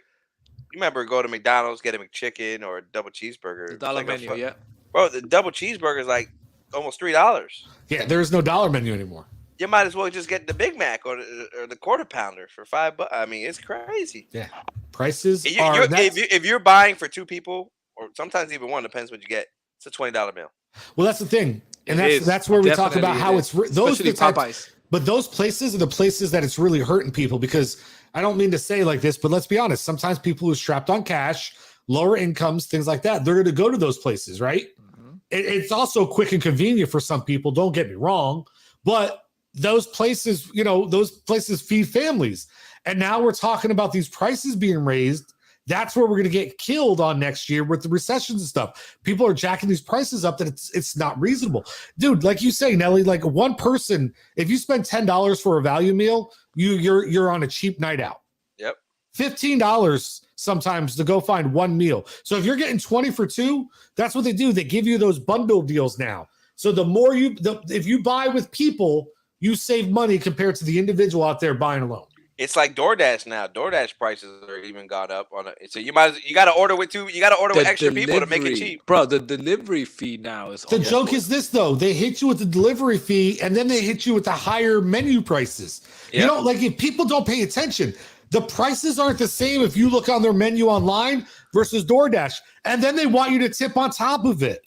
You remember go to McDonald's, get a McChicken or a double cheeseburger. The It's dollar like a menu, fu- yeah. Bro, the double cheeseburger is like almost $3. Yeah, there is no dollar menu anymore. You might as well just get the Big Mac or the quarter pounder for $5. I mean, it's crazy. Yeah, prices You, are. if you're buying for two people, or sometimes even one, depends what you get. It's a $20 meal. Well, that's the thing, and It that's is. where we talk Definitely about how it it's is. those Especially the types, Popeyes. but those places are the places that it's really hurting people because I don't mean to say like this, but let's be honest. Sometimes people who are strapped on cash, lower incomes, things like that, they're going to go to those places, right? Mm-hmm. It's also quick and convenient for some people. Don't get me wrong, but those places, those places feed families, and now we're talking about these prices being raised. That's where we're going to get killed on next year with the recessions and stuff. People are jacking these prices up that it's not reasonable. Dude, like you say, Nelly, like one person, if you spend $10 for a value meal, you're on a cheap night out. Yep. $15 sometimes to go find one meal. So if you're getting 20 for two, that's what they do. They give you those bundle deals now. So the more if you buy with people, you save money compared to the individual out there buying alone. It's like DoorDash now. DoorDash prices are even got up on it. So you got to order with two. You got to order with extra people to make it cheap, bro. The delivery fee now is. The joke is this though: they hit you with the delivery fee, and then they hit you with the higher menu prices. Yeah. If people don't pay attention, the prices aren't the same if you look on their menu online versus DoorDash, and then they want you to tip on top of it.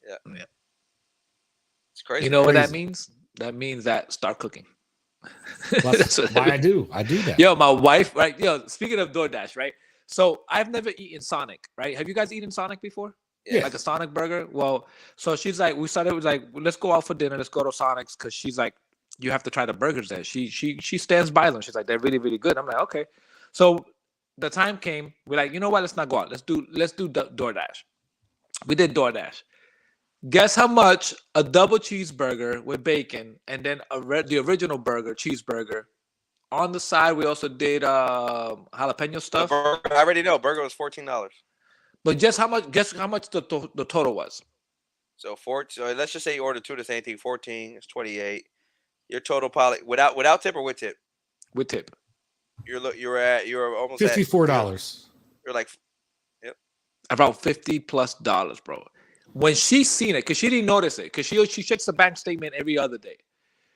Yeah. It's crazy. You know what that means? That means that start cooking. Well, that's why I do that. Yo, my wife, right? Yo, speaking of DoorDash, right? So I've never eaten Sonic, right? Have you guys eaten Sonic before? Yeah. Like a Sonic burger? Well, so she's like, we started with like, let's go out for dinner, let's go to Sonic's, because she's like, you have to try the burgers there. She stands by them. She's like, they're really, really good. I'm like, okay. So the time came, we're like, you know what? Let's not go out. Let's do DoorDash. We did DoorDash. Guess how much a double cheeseburger with bacon and then the original burger, cheeseburger. On the side, we also did jalapeno stuff. I already know. Burger was $14. But guess how much the total was? So let's just say you ordered two to say anything. 14 is 28. Your total probably without tip or with tip? With tip. You're almost $54. You're like, yep. About $50+ bro. When she seen it, because she didn't notice it, because she checks the bank statement every other day.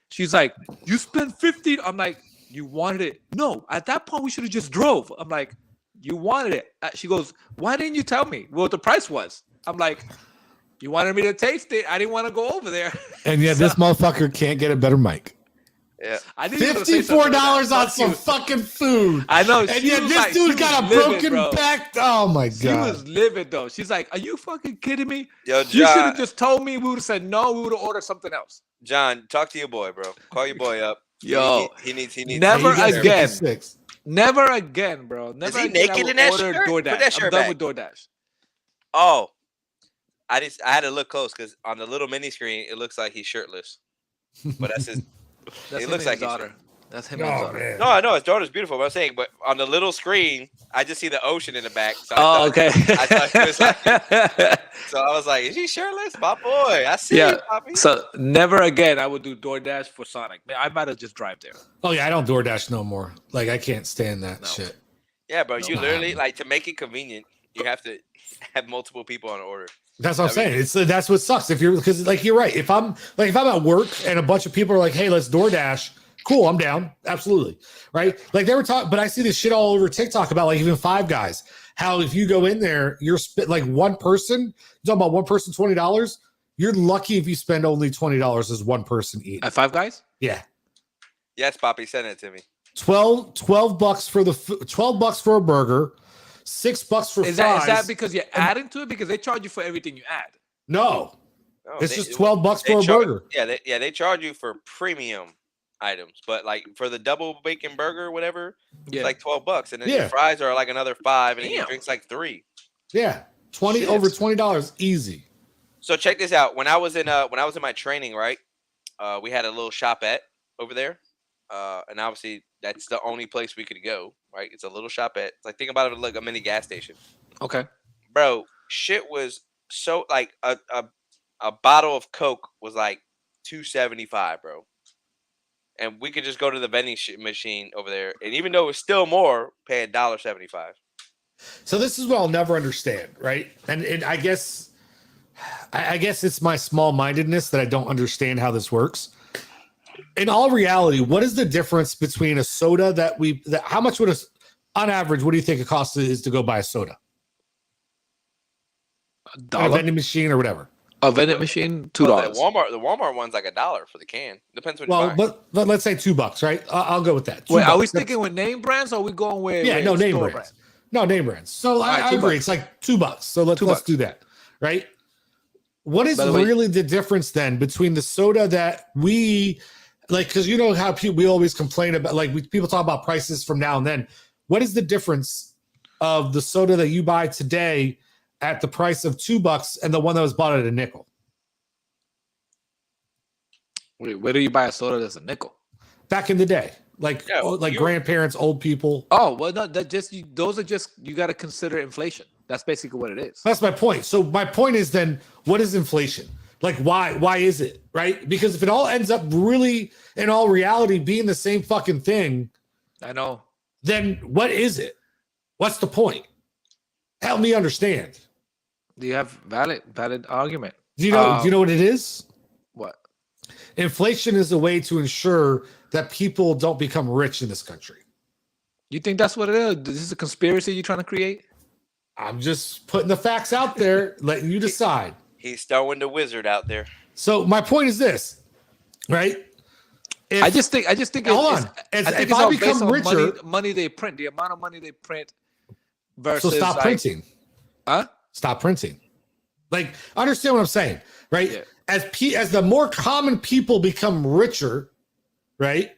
She's like, you spent $50. I'm like, you wanted it? No, at that point we should have just drove. I'm like, you wanted it. She goes, why didn't you tell me what the price was? I'm like, you wanted me to taste it. I didn't want to go over there. And yet this motherfucker can't get a better mic. Yeah, $54 on some fucking food. I know. And yet this dude got a broken back. Oh my god. She was livid though. She's like, "Are you fucking kidding me? Yo, You John, should have just told me. We would have said no. We would have ordered something else." John, talk to your boy, bro. Call your boy up. Yo, he needs. never He gets again. 56. Never again, bro. Never Is he again naked I in will that order shirt? Put DoorDash. that shirt I'm done back. with DoorDash. Oh, I had to look close because on the little mini screen it looks like he's shirtless, but that's his. That's It him looks and like his he's daughter. That's him and his Oh daughter. man. No, I know his daughter's beautiful. But I'm saying, but on the little screen, I just see the ocean in the back. So Okay. I thought he was like, so I was like, is he shirtless? My boy, I see you, Poppy. So never again I would do DoorDash for Sonic. Man, I might have just drive there. Oh yeah, I don't DoorDash no more. Like I can't stand that shit. Yeah, bro, you No. literally like to make it convenient. You have to have multiple people on order. That's what I'm saying. That's what sucks. If you're because like you're right. If I'm at work and a bunch of people are like, hey, let's DoorDash. Cool, I'm down. Absolutely. Right. Like they were talking, but I see this shit all over TikTok about like even Five Guys. How if you go in there, you're like one person, you're talking about one person, $20. You're lucky if you spend only $20 as one person eating. At Five Guys? Yeah. Yes, Poppy, send it to me. $12 for $12 for a burger, $6 for Is fries. that because you're adding to it? Because they charge you for everything you add. No. No, It's just $12 for a charge- burger. Yeah, they charge you for premium items, but like for the double bacon burger or whatever, Yeah. it's like $12, and then Yeah. your fries are like another $5, and then your Damn. drinks like $3. Yeah. Shit. Over $20 easy. So check this out. When I was in my training, right, we had a little shopette over there, and obviously that's the only place we could go. Right, it's a little shopette. It's like think about it like a mini gas station. Okay. Bro, shit was so like a bottle of Coke was like $2.75, bro. And we could just go to the vending machine over there, and even though it's still more, pay $1.75. So this is what I'll never understand, right? And I guess I guess it's my small-mindedness that I don't understand how this works. In all reality, what is the difference between a soda how much would on average, what do you think it costs is to go buy a soda? A vending machine or whatever. A vending machine, $2. The Walmart one's like $1 for the can. Depends what you buy. But let's say $2, right? I'll go with that. Wait, are we sticking with name brands or are we going with name brands? No, name brands. So I agree. It's like $2. So let's do that, right? What is really the difference then between the soda that we like? Because you know how we always complain about, like people talk about prices from now and then. What is the difference of the soda that you buy today at the price of $2 and the one that was bought at a nickel? Wait, where do you buy a soda that's a nickel? Back in the day, grandparents, old people. Oh well, no, those are just you got to consider inflation. That's basically what it is. That's my point. So my point is then, what is inflation? Like, why is it, right? Because if it all ends up really, in all reality, being the same fucking thing, I know. Then what is it? What's the point? Help me understand. Do you have valid argument? Do you know what it is? What? Inflation is a way to ensure that people don't become rich in this country. You think that's what it is? This is a conspiracy you're trying to create? I'm just putting the facts out there, letting you decide. He's throwing the wizard out there. So my point is this, right? I just think hold on. If I become richer, money they print, the amount of money they print versus so stop printing. Huh? Stop printing. Like, understand what I'm saying, right? Yeah. As the more common people become richer, right?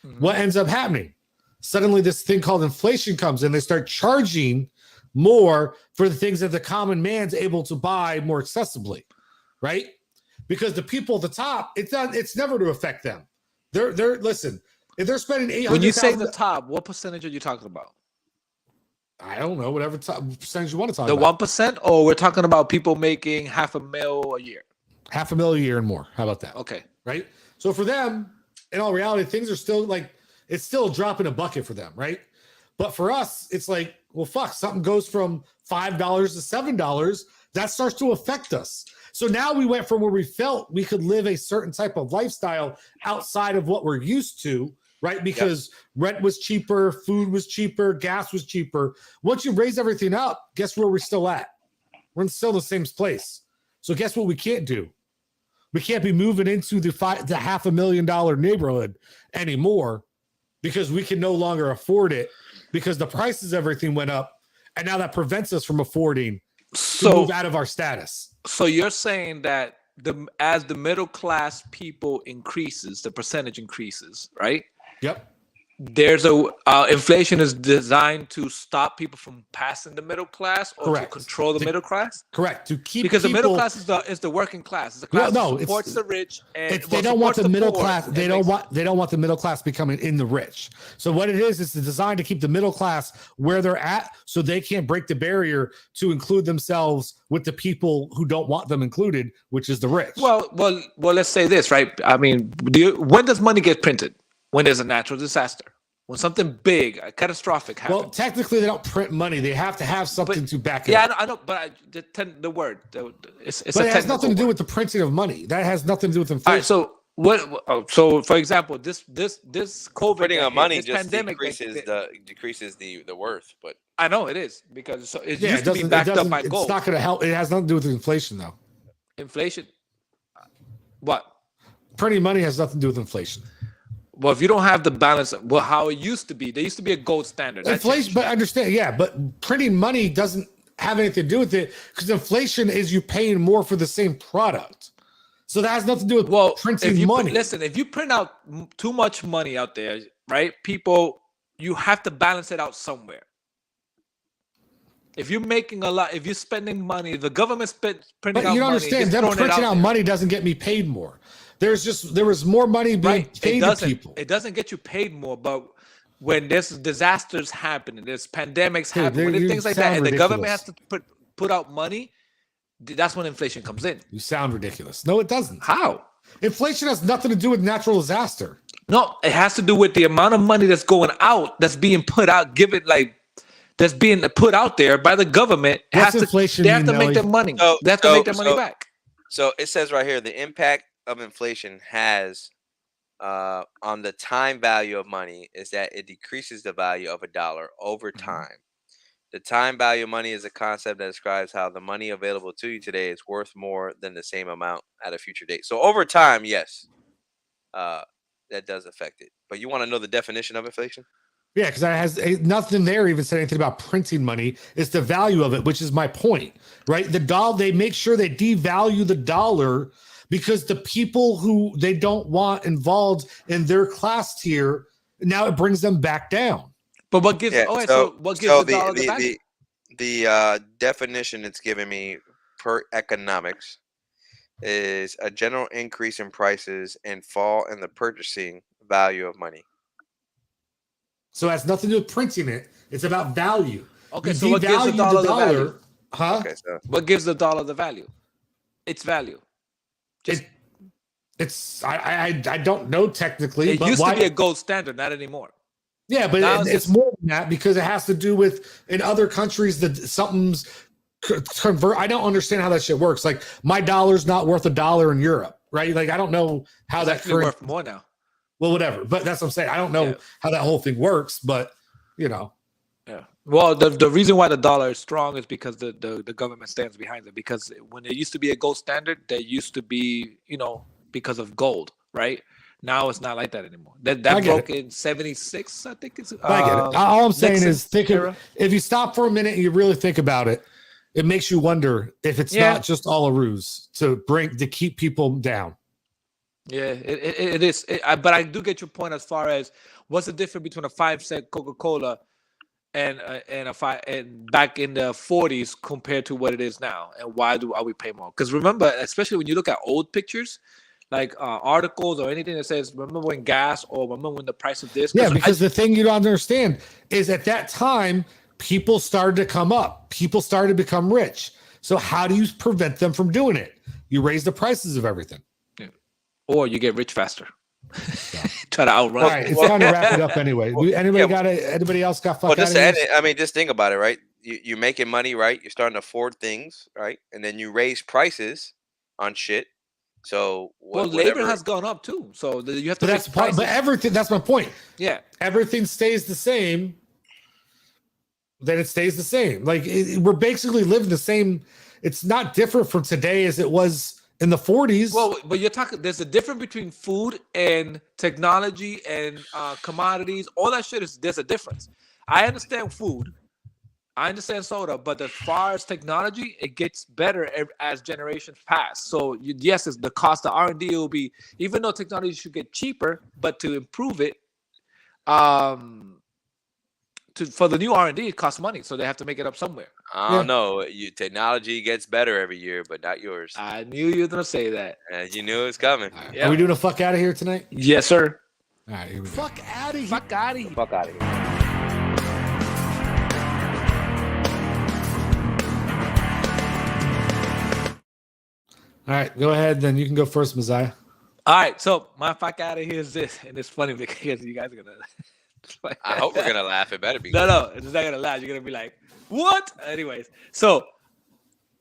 Mm-hmm. What ends up happening? Suddenly this thing called inflation comes in. They start charging more for the things that the common man's able to buy more accessibly, right? Because the people at the top, it's never to affect them. They're listen, if they're spending $800,000. When you say the top, what percentage are you talking about? I don't know, whatever percentage you want to talk about. The 1%, or we're talking about people making $500,000 a year? $500,000 a year and more. How about that? Okay. Right? So for them, in all reality, things are still like, it's still a drop in a bucket for them, right? But for us, it's like, well, fuck, something goes from $5 to $7, that starts to affect us. So now we went from where we felt we could live a certain type of lifestyle outside of what we're used to, right? Because rent was cheaper, food was cheaper, gas was cheaper. Once you raise everything up, guess where we're still at? We're in still the same place. So guess what we can't do? We can't be moving into the $500,000 neighborhood anymore because we can no longer afford it because the prices of everything went up. And now that prevents us from affording to move out of our status. So you're saying that as the middle class people increases, the percentage increases, right? Yep. There's inflation is designed to stop people from passing the middle class or to control the middle class. Correct. To keep because the middle class is the working class. It's the class that supports the rich. And they don't want the middle class. They don't want the middle class becoming in the rich. So what it is designed to keep the middle class where they're at, so they can't break the barrier to include themselves with the people who don't want them included, which is the rich. Well. Let's say this, right? I mean, when does money get printed? When there's a natural disaster, when something big, catastrophic happens. Well, technically, they don't print money. They have to have something to back it up. Yeah, I know, but the word, it's but it has nothing to do with the printing of money. That has nothing to do with inflation. All right, so what? So, for example, this COVID printing of money just pandemic decreases the worth. But I know it is because it used to be backed up by gold. It's not going to help. It has nothing to do with inflation, though. Inflation. What? Printing money has nothing to do with inflation. Well, if you don't have the balance, how it used to be, there used to be a gold standard. Inflation, but understand, but printing money doesn't have anything to do with it because inflation is you paying more for the same product. So that has nothing to do with printing money. Listen, if you print out too much money out there, right? People, you have to balance it out somewhere. If you're making a lot, if you're spending money, the government's printing out money. But you don't understand, them printing out money doesn't get me paid more. There was more money being paid to people. It doesn't get you paid more, but when there's disasters happening, there's pandemics happening, when there's things like that, and the government has to put out money, that's when inflation comes in. You sound ridiculous. No, it doesn't. How? Inflation has nothing to do with natural disaster. No, it has to do with the amount of money that's going out, that's being put out, that's being put out there by the government. What's inflation? They have to make their money. They have to make their money back. So it says right here the impact of inflation has on the time value of money is that it decreases the value of a dollar over Mhm. time. The time value of money is a concept that describes how the money available to you today is worth more than the same amount at a future date. So over time, yes, uh, that does affect it. But you want to know the definition of inflation? Yeah, because I has nothing there even said anything about printing money. It's the value of it, which is my point, right? The dollar, they make sure they devalue the dollar because the people who they don't want involved in their class tier, now it brings them back down. But what gives? Yeah. Oh, wait, So so what gives so the dollar the value? the definition it's giving me per economics is a general increase in prices and fall in the purchasing value of money. So it has nothing to do with printing it. It's about value. Okay, You so what gives the devalue the dollar the value? dollar, huh? Okay, so What gives the dollar the value? Its value. Just It, it's I don't know technically, it but used why? to be a gold standard, not anymore. Yeah, but Now it's more than that because it has to do with in other countries that something's convert. I don't understand how that shit works. Like my dollar's not worth $1 in Europe, right? Like I don't know how It's that actually current. worth more now. Well, whatever. But that's what I'm saying. I don't know Yeah. how that whole thing works, but you know, Yeah. Well, the reason why the dollar is strong is because the government stands behind it. Because when it used to be a gold standard, there used to be, because of gold, right? Now it's not like that anymore. That I get broke it. in '76, I think it's I get it. All I'm saying Nixon is, think of era. if you stop for a minute and you really think about it, it makes you wonder if it's Yeah. not just all a ruse to keep people down. Yeah, it is. But I do get your point as far as what's the difference between a 5 cent Coca-Cola and a five and back in the '40s compared to what it is now, and why are we pay more? Because remember, especially when you look at old pictures, like articles or anything that says, "Remember when gas?" or "Remember when the price of this?" Yeah, because the thing you don't understand is at that time, people started to come up, people started to become rich. So how do you prevent them from doing it? You raise the prices of everything. or you get rich faster. Try to outrun. All right, it's time to wrap it up anyway. yeah, Anybody else got well, fuck out just of to here? end it, I mean, just think about it, right? You're making money, right? You're starting to afford things, right? And then you raise prices on shit. So Well, whatever. labor has gone up too, so you have to But raise that's part, prices. but everything that's my point. Yeah, Everything stays the same, then it stays the same. Like we're basically living the same. It's not different from today as it was in the 40s. well, but you're talking. There's a difference between food and technology and commodities. All that shit is there's a difference. I understand food. I understand soda, but as far as technology, it gets better as generations pass. So yes, it's the cost of R&D will be, even though technology should get cheaper, but to improve it, for the new R&D, it costs money, so they have to make it up somewhere. I don't know. Technology gets better every year, but not yours. I knew you were gonna say that. And you knew it was coming. Are we doing a fuck out of here tonight? Yes, sir. All right, here we go. Fuck out of here. Fuck out of here. Fuck out of here. All right, go ahead. Then you can go first, Mezia. All right, so my fuck out of here is this, and it's funny because you guys are gonna. I hope we're gonna laugh. It better be. No, it's not gonna laugh. You're gonna be like, what? Anyways, so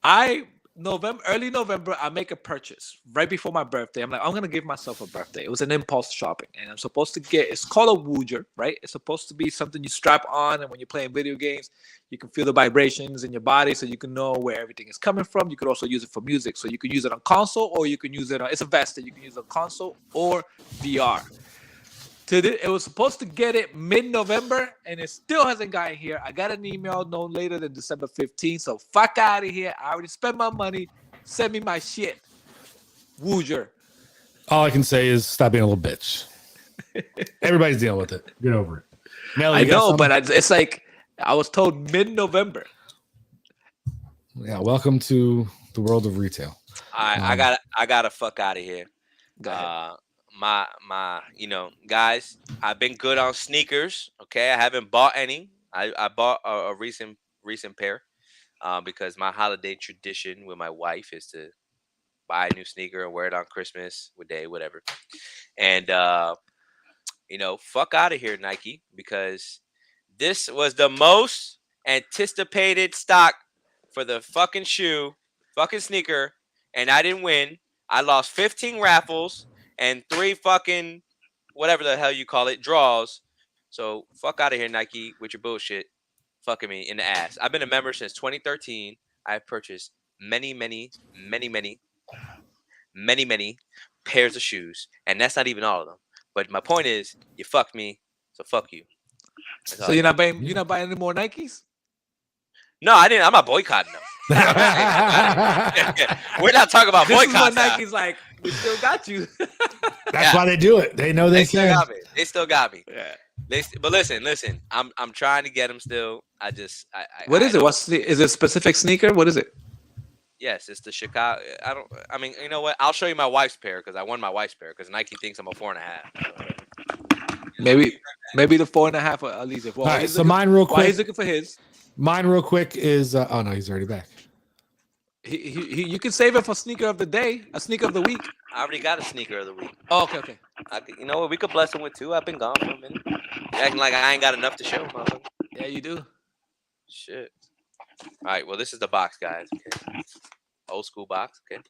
early November, I make a purchase right before my birthday. I'm like, I'm gonna give myself a birthday. It was an impulse shopping, and I'm supposed to get. It's called a Wooger, right? It's supposed to be something you strap on, and when you're playing video games, you can feel the vibrations in your body, so you can know where everything is coming from. You could also use it for music, so you can use it on console, or you can use it on. It's a vest that you can use on console or VR. It was supposed to get it mid-November, and it still hasn't gotten here. I got an email no later than December 15th, so fuck out of here. I already spent my money. Send me my shit. Wooger. All I can say is stop being a little bitch. Everybody's dealing with it. Get over it. Nelly, I you got know, something? but it's like I was told mid-November. Yeah, welcome to the world of retail. I gotta fuck out of here. Go ahead. My guys, I've been good on sneakers. Okay, I haven't bought any. I bought a recent pair because my holiday tradition with my wife is to buy a new sneaker and wear it on Christmas, day, whatever. And fuck out of here, Nike, because this was the most anticipated stock for the fucking sneaker and I didn't win. I lost 15 raffles and 3 fucking whatever the hell you call it draws. So fuck out of here, Nike, with your bullshit. Fucking me in the ass. I've been a member since 2013. I've purchased many, many, many, many, many, many pairs of shoes, and that's not even all of them. But my point is, you fucked me, so fuck you. That's all So I you're got. not buying any more Nikes? No, I didn't. I'm not boycotting them. We're not talking about This is what boycotts. now. Nike's like. We still got you. That's why they do it. They know they still can. got me. They still got me. Yeah. But listen. I'm trying to get them still. What is it? Is it a specific sneaker? What is it? Yes, it's the Chicago. I mean, you know what? I'll show you my wife's pair because I won my wife's pair because Nike thinks I'm a 4.5. Maybe the 4.5 or at least. All right, so mine real While quick. he's looking for his. Mine real quick is oh no, he's already back. You can save it for sneaker of the day, a sneaker of the week. I already got a sneaker of the week. Oh, okay. You know what? We could bless him with 2. I've been gone for a minute. Acting like I ain't got enough to show, motherfucker. Yeah, you do. Shit. All right. Well, this is the box, guys. Okay. Old school box. Okay.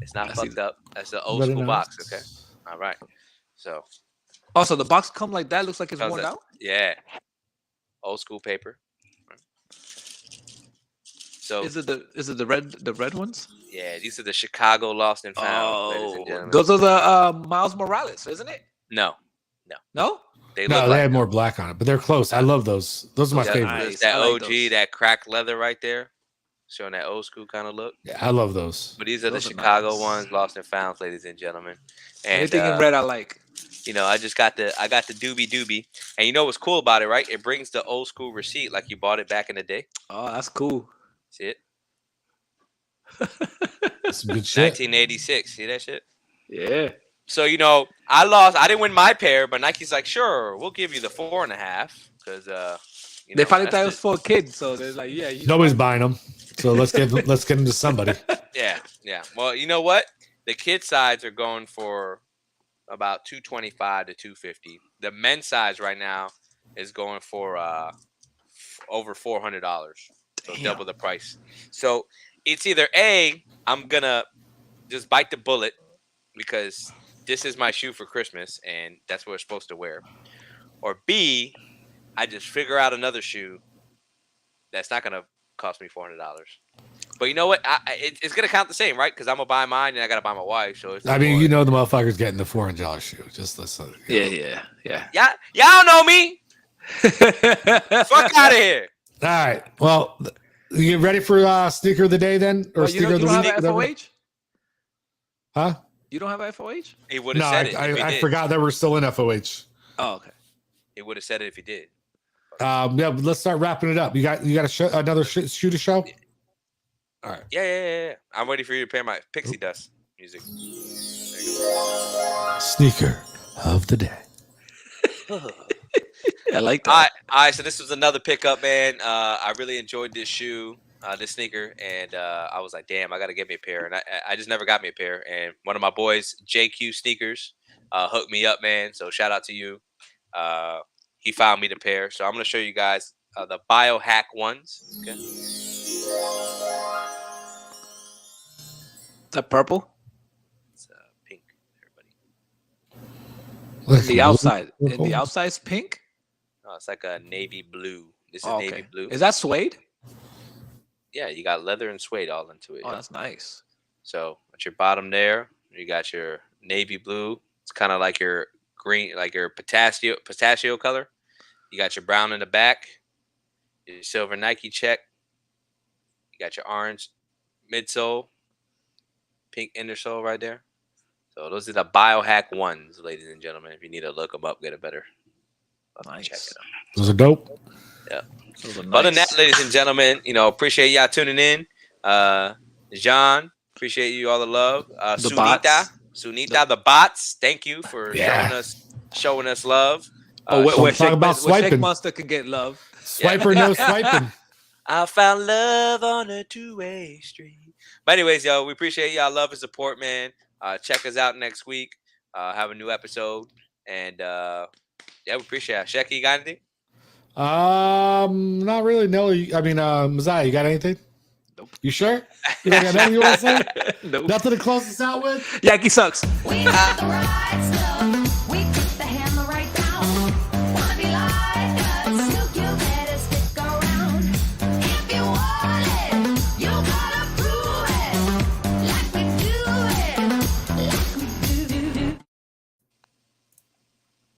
It's not fucked up. That's the old Very school nice. box. Okay. All right. So. Also, the box come like that. Looks like it's how's worn that? out. Yeah. Old school paper. So Is it the red ones? yeah, these are the Chicago Lost and Found, ladies and gentlemen. Those are the Miles Morales, isn't it? No, No. they No, look they like had more black on it, but they're close. I love those. Those are my that, favorites. Nice. that I like OG, those. that cracked leather right there, showing that old school kind of look. Yeah, I love those. But these are Those the are Chicago nice. ones, Lost and Found, ladies and gentlemen. And Anything in red I like. you know, I got the doobie, and you know what's cool about it, right? It brings the old school receipt, like you bought it back in the day. Oh, that's cool. See it? That's some good shit. 1986. See that shit? Yeah. So you know, I lost. I didn't win my pair, but Nike's like, sure, we'll give you the 4.5 because you They know, probably that's thought it was for a kid, so they're like, yeah. Nobody's buying them, so let's get them to somebody. Yeah. Well, you know what? The kid sides are going for about $225 to $250. The men's size right now is going for over $400, so Damn. double the price. So it's either A, I'm gonna just bite the bullet because this is my shoe for Christmas and that's what we're supposed to wear, or B, I just figure out another shoe that's not gonna cost me $400. But you know what? It's gonna count the same, right? Because I'm gonna buy mine and I gotta buy my wife. So it's I mean, you know, the motherfucker's getting the $400 shoe. Just listen. Yeah. y'all don't know me. Fuck out of here. All right. Well, you get ready for sneaker of the day then, or Well, you sneaker of the don't week? have an whatever? FOH? Huh? You don't have an FOH? He would No, have said it. If he I did. forgot that we're still in FOH. Oh, okay. He would have said it if he did. Yeah, but let's start wrapping it up. You got another shoe to show? All right. Yeah. I'm waiting for you to play my Pixie Dust music. There you Sneaker of the day. go. I like that. All right. So this was another pickup, man. I really enjoyed this shoe, this sneaker, and I was like, damn, I got to get me a pair. And I just never got me a pair. And one of my boys, JQ Sneakers, hooked me up, man. So shout out to you. He found me the pair. So I'm going to show you guys the Biohack ones. Okay. Is that purple? It's pink, everybody. The outside. And the outside's pink? Oh, it's like a navy blue. This is Oh, navy okay. blue. Is that suede? Yeah, you got leather and suede all into it. Oh, yeah. that's nice. So at your bottom there, you got your navy blue. It's kind of like your green, like your pistachio color. You got your brown in the back, your silver Nike check. You got your orange midsole, pink inner sole right there. So those are the Biohack ones, ladies and gentlemen. If you need to look them up, get a better Nice. check it out. Those are dope. Yeah. Those are But other than nice. that, ladies and gentlemen, appreciate y'all tuning in. John, appreciate you all the love. The Sunita, the bots. Thank you for Yeah. showing us love. Oh, where talk about swiping. SheckMonster can get love. Swipe or no swiping. I found love on a two-way street. But anyways, yo, we appreciate y'all love and support, man. Check us out next week. Have a new episode, and yeah, we appreciate it. Shecky, you got anything? Not really. Nelly. I mean, Mezia, you got anything? You sure? You don't got nothing you want to say? Nope. Nothing to close us out with? Yankee sucks. We got the right stuff.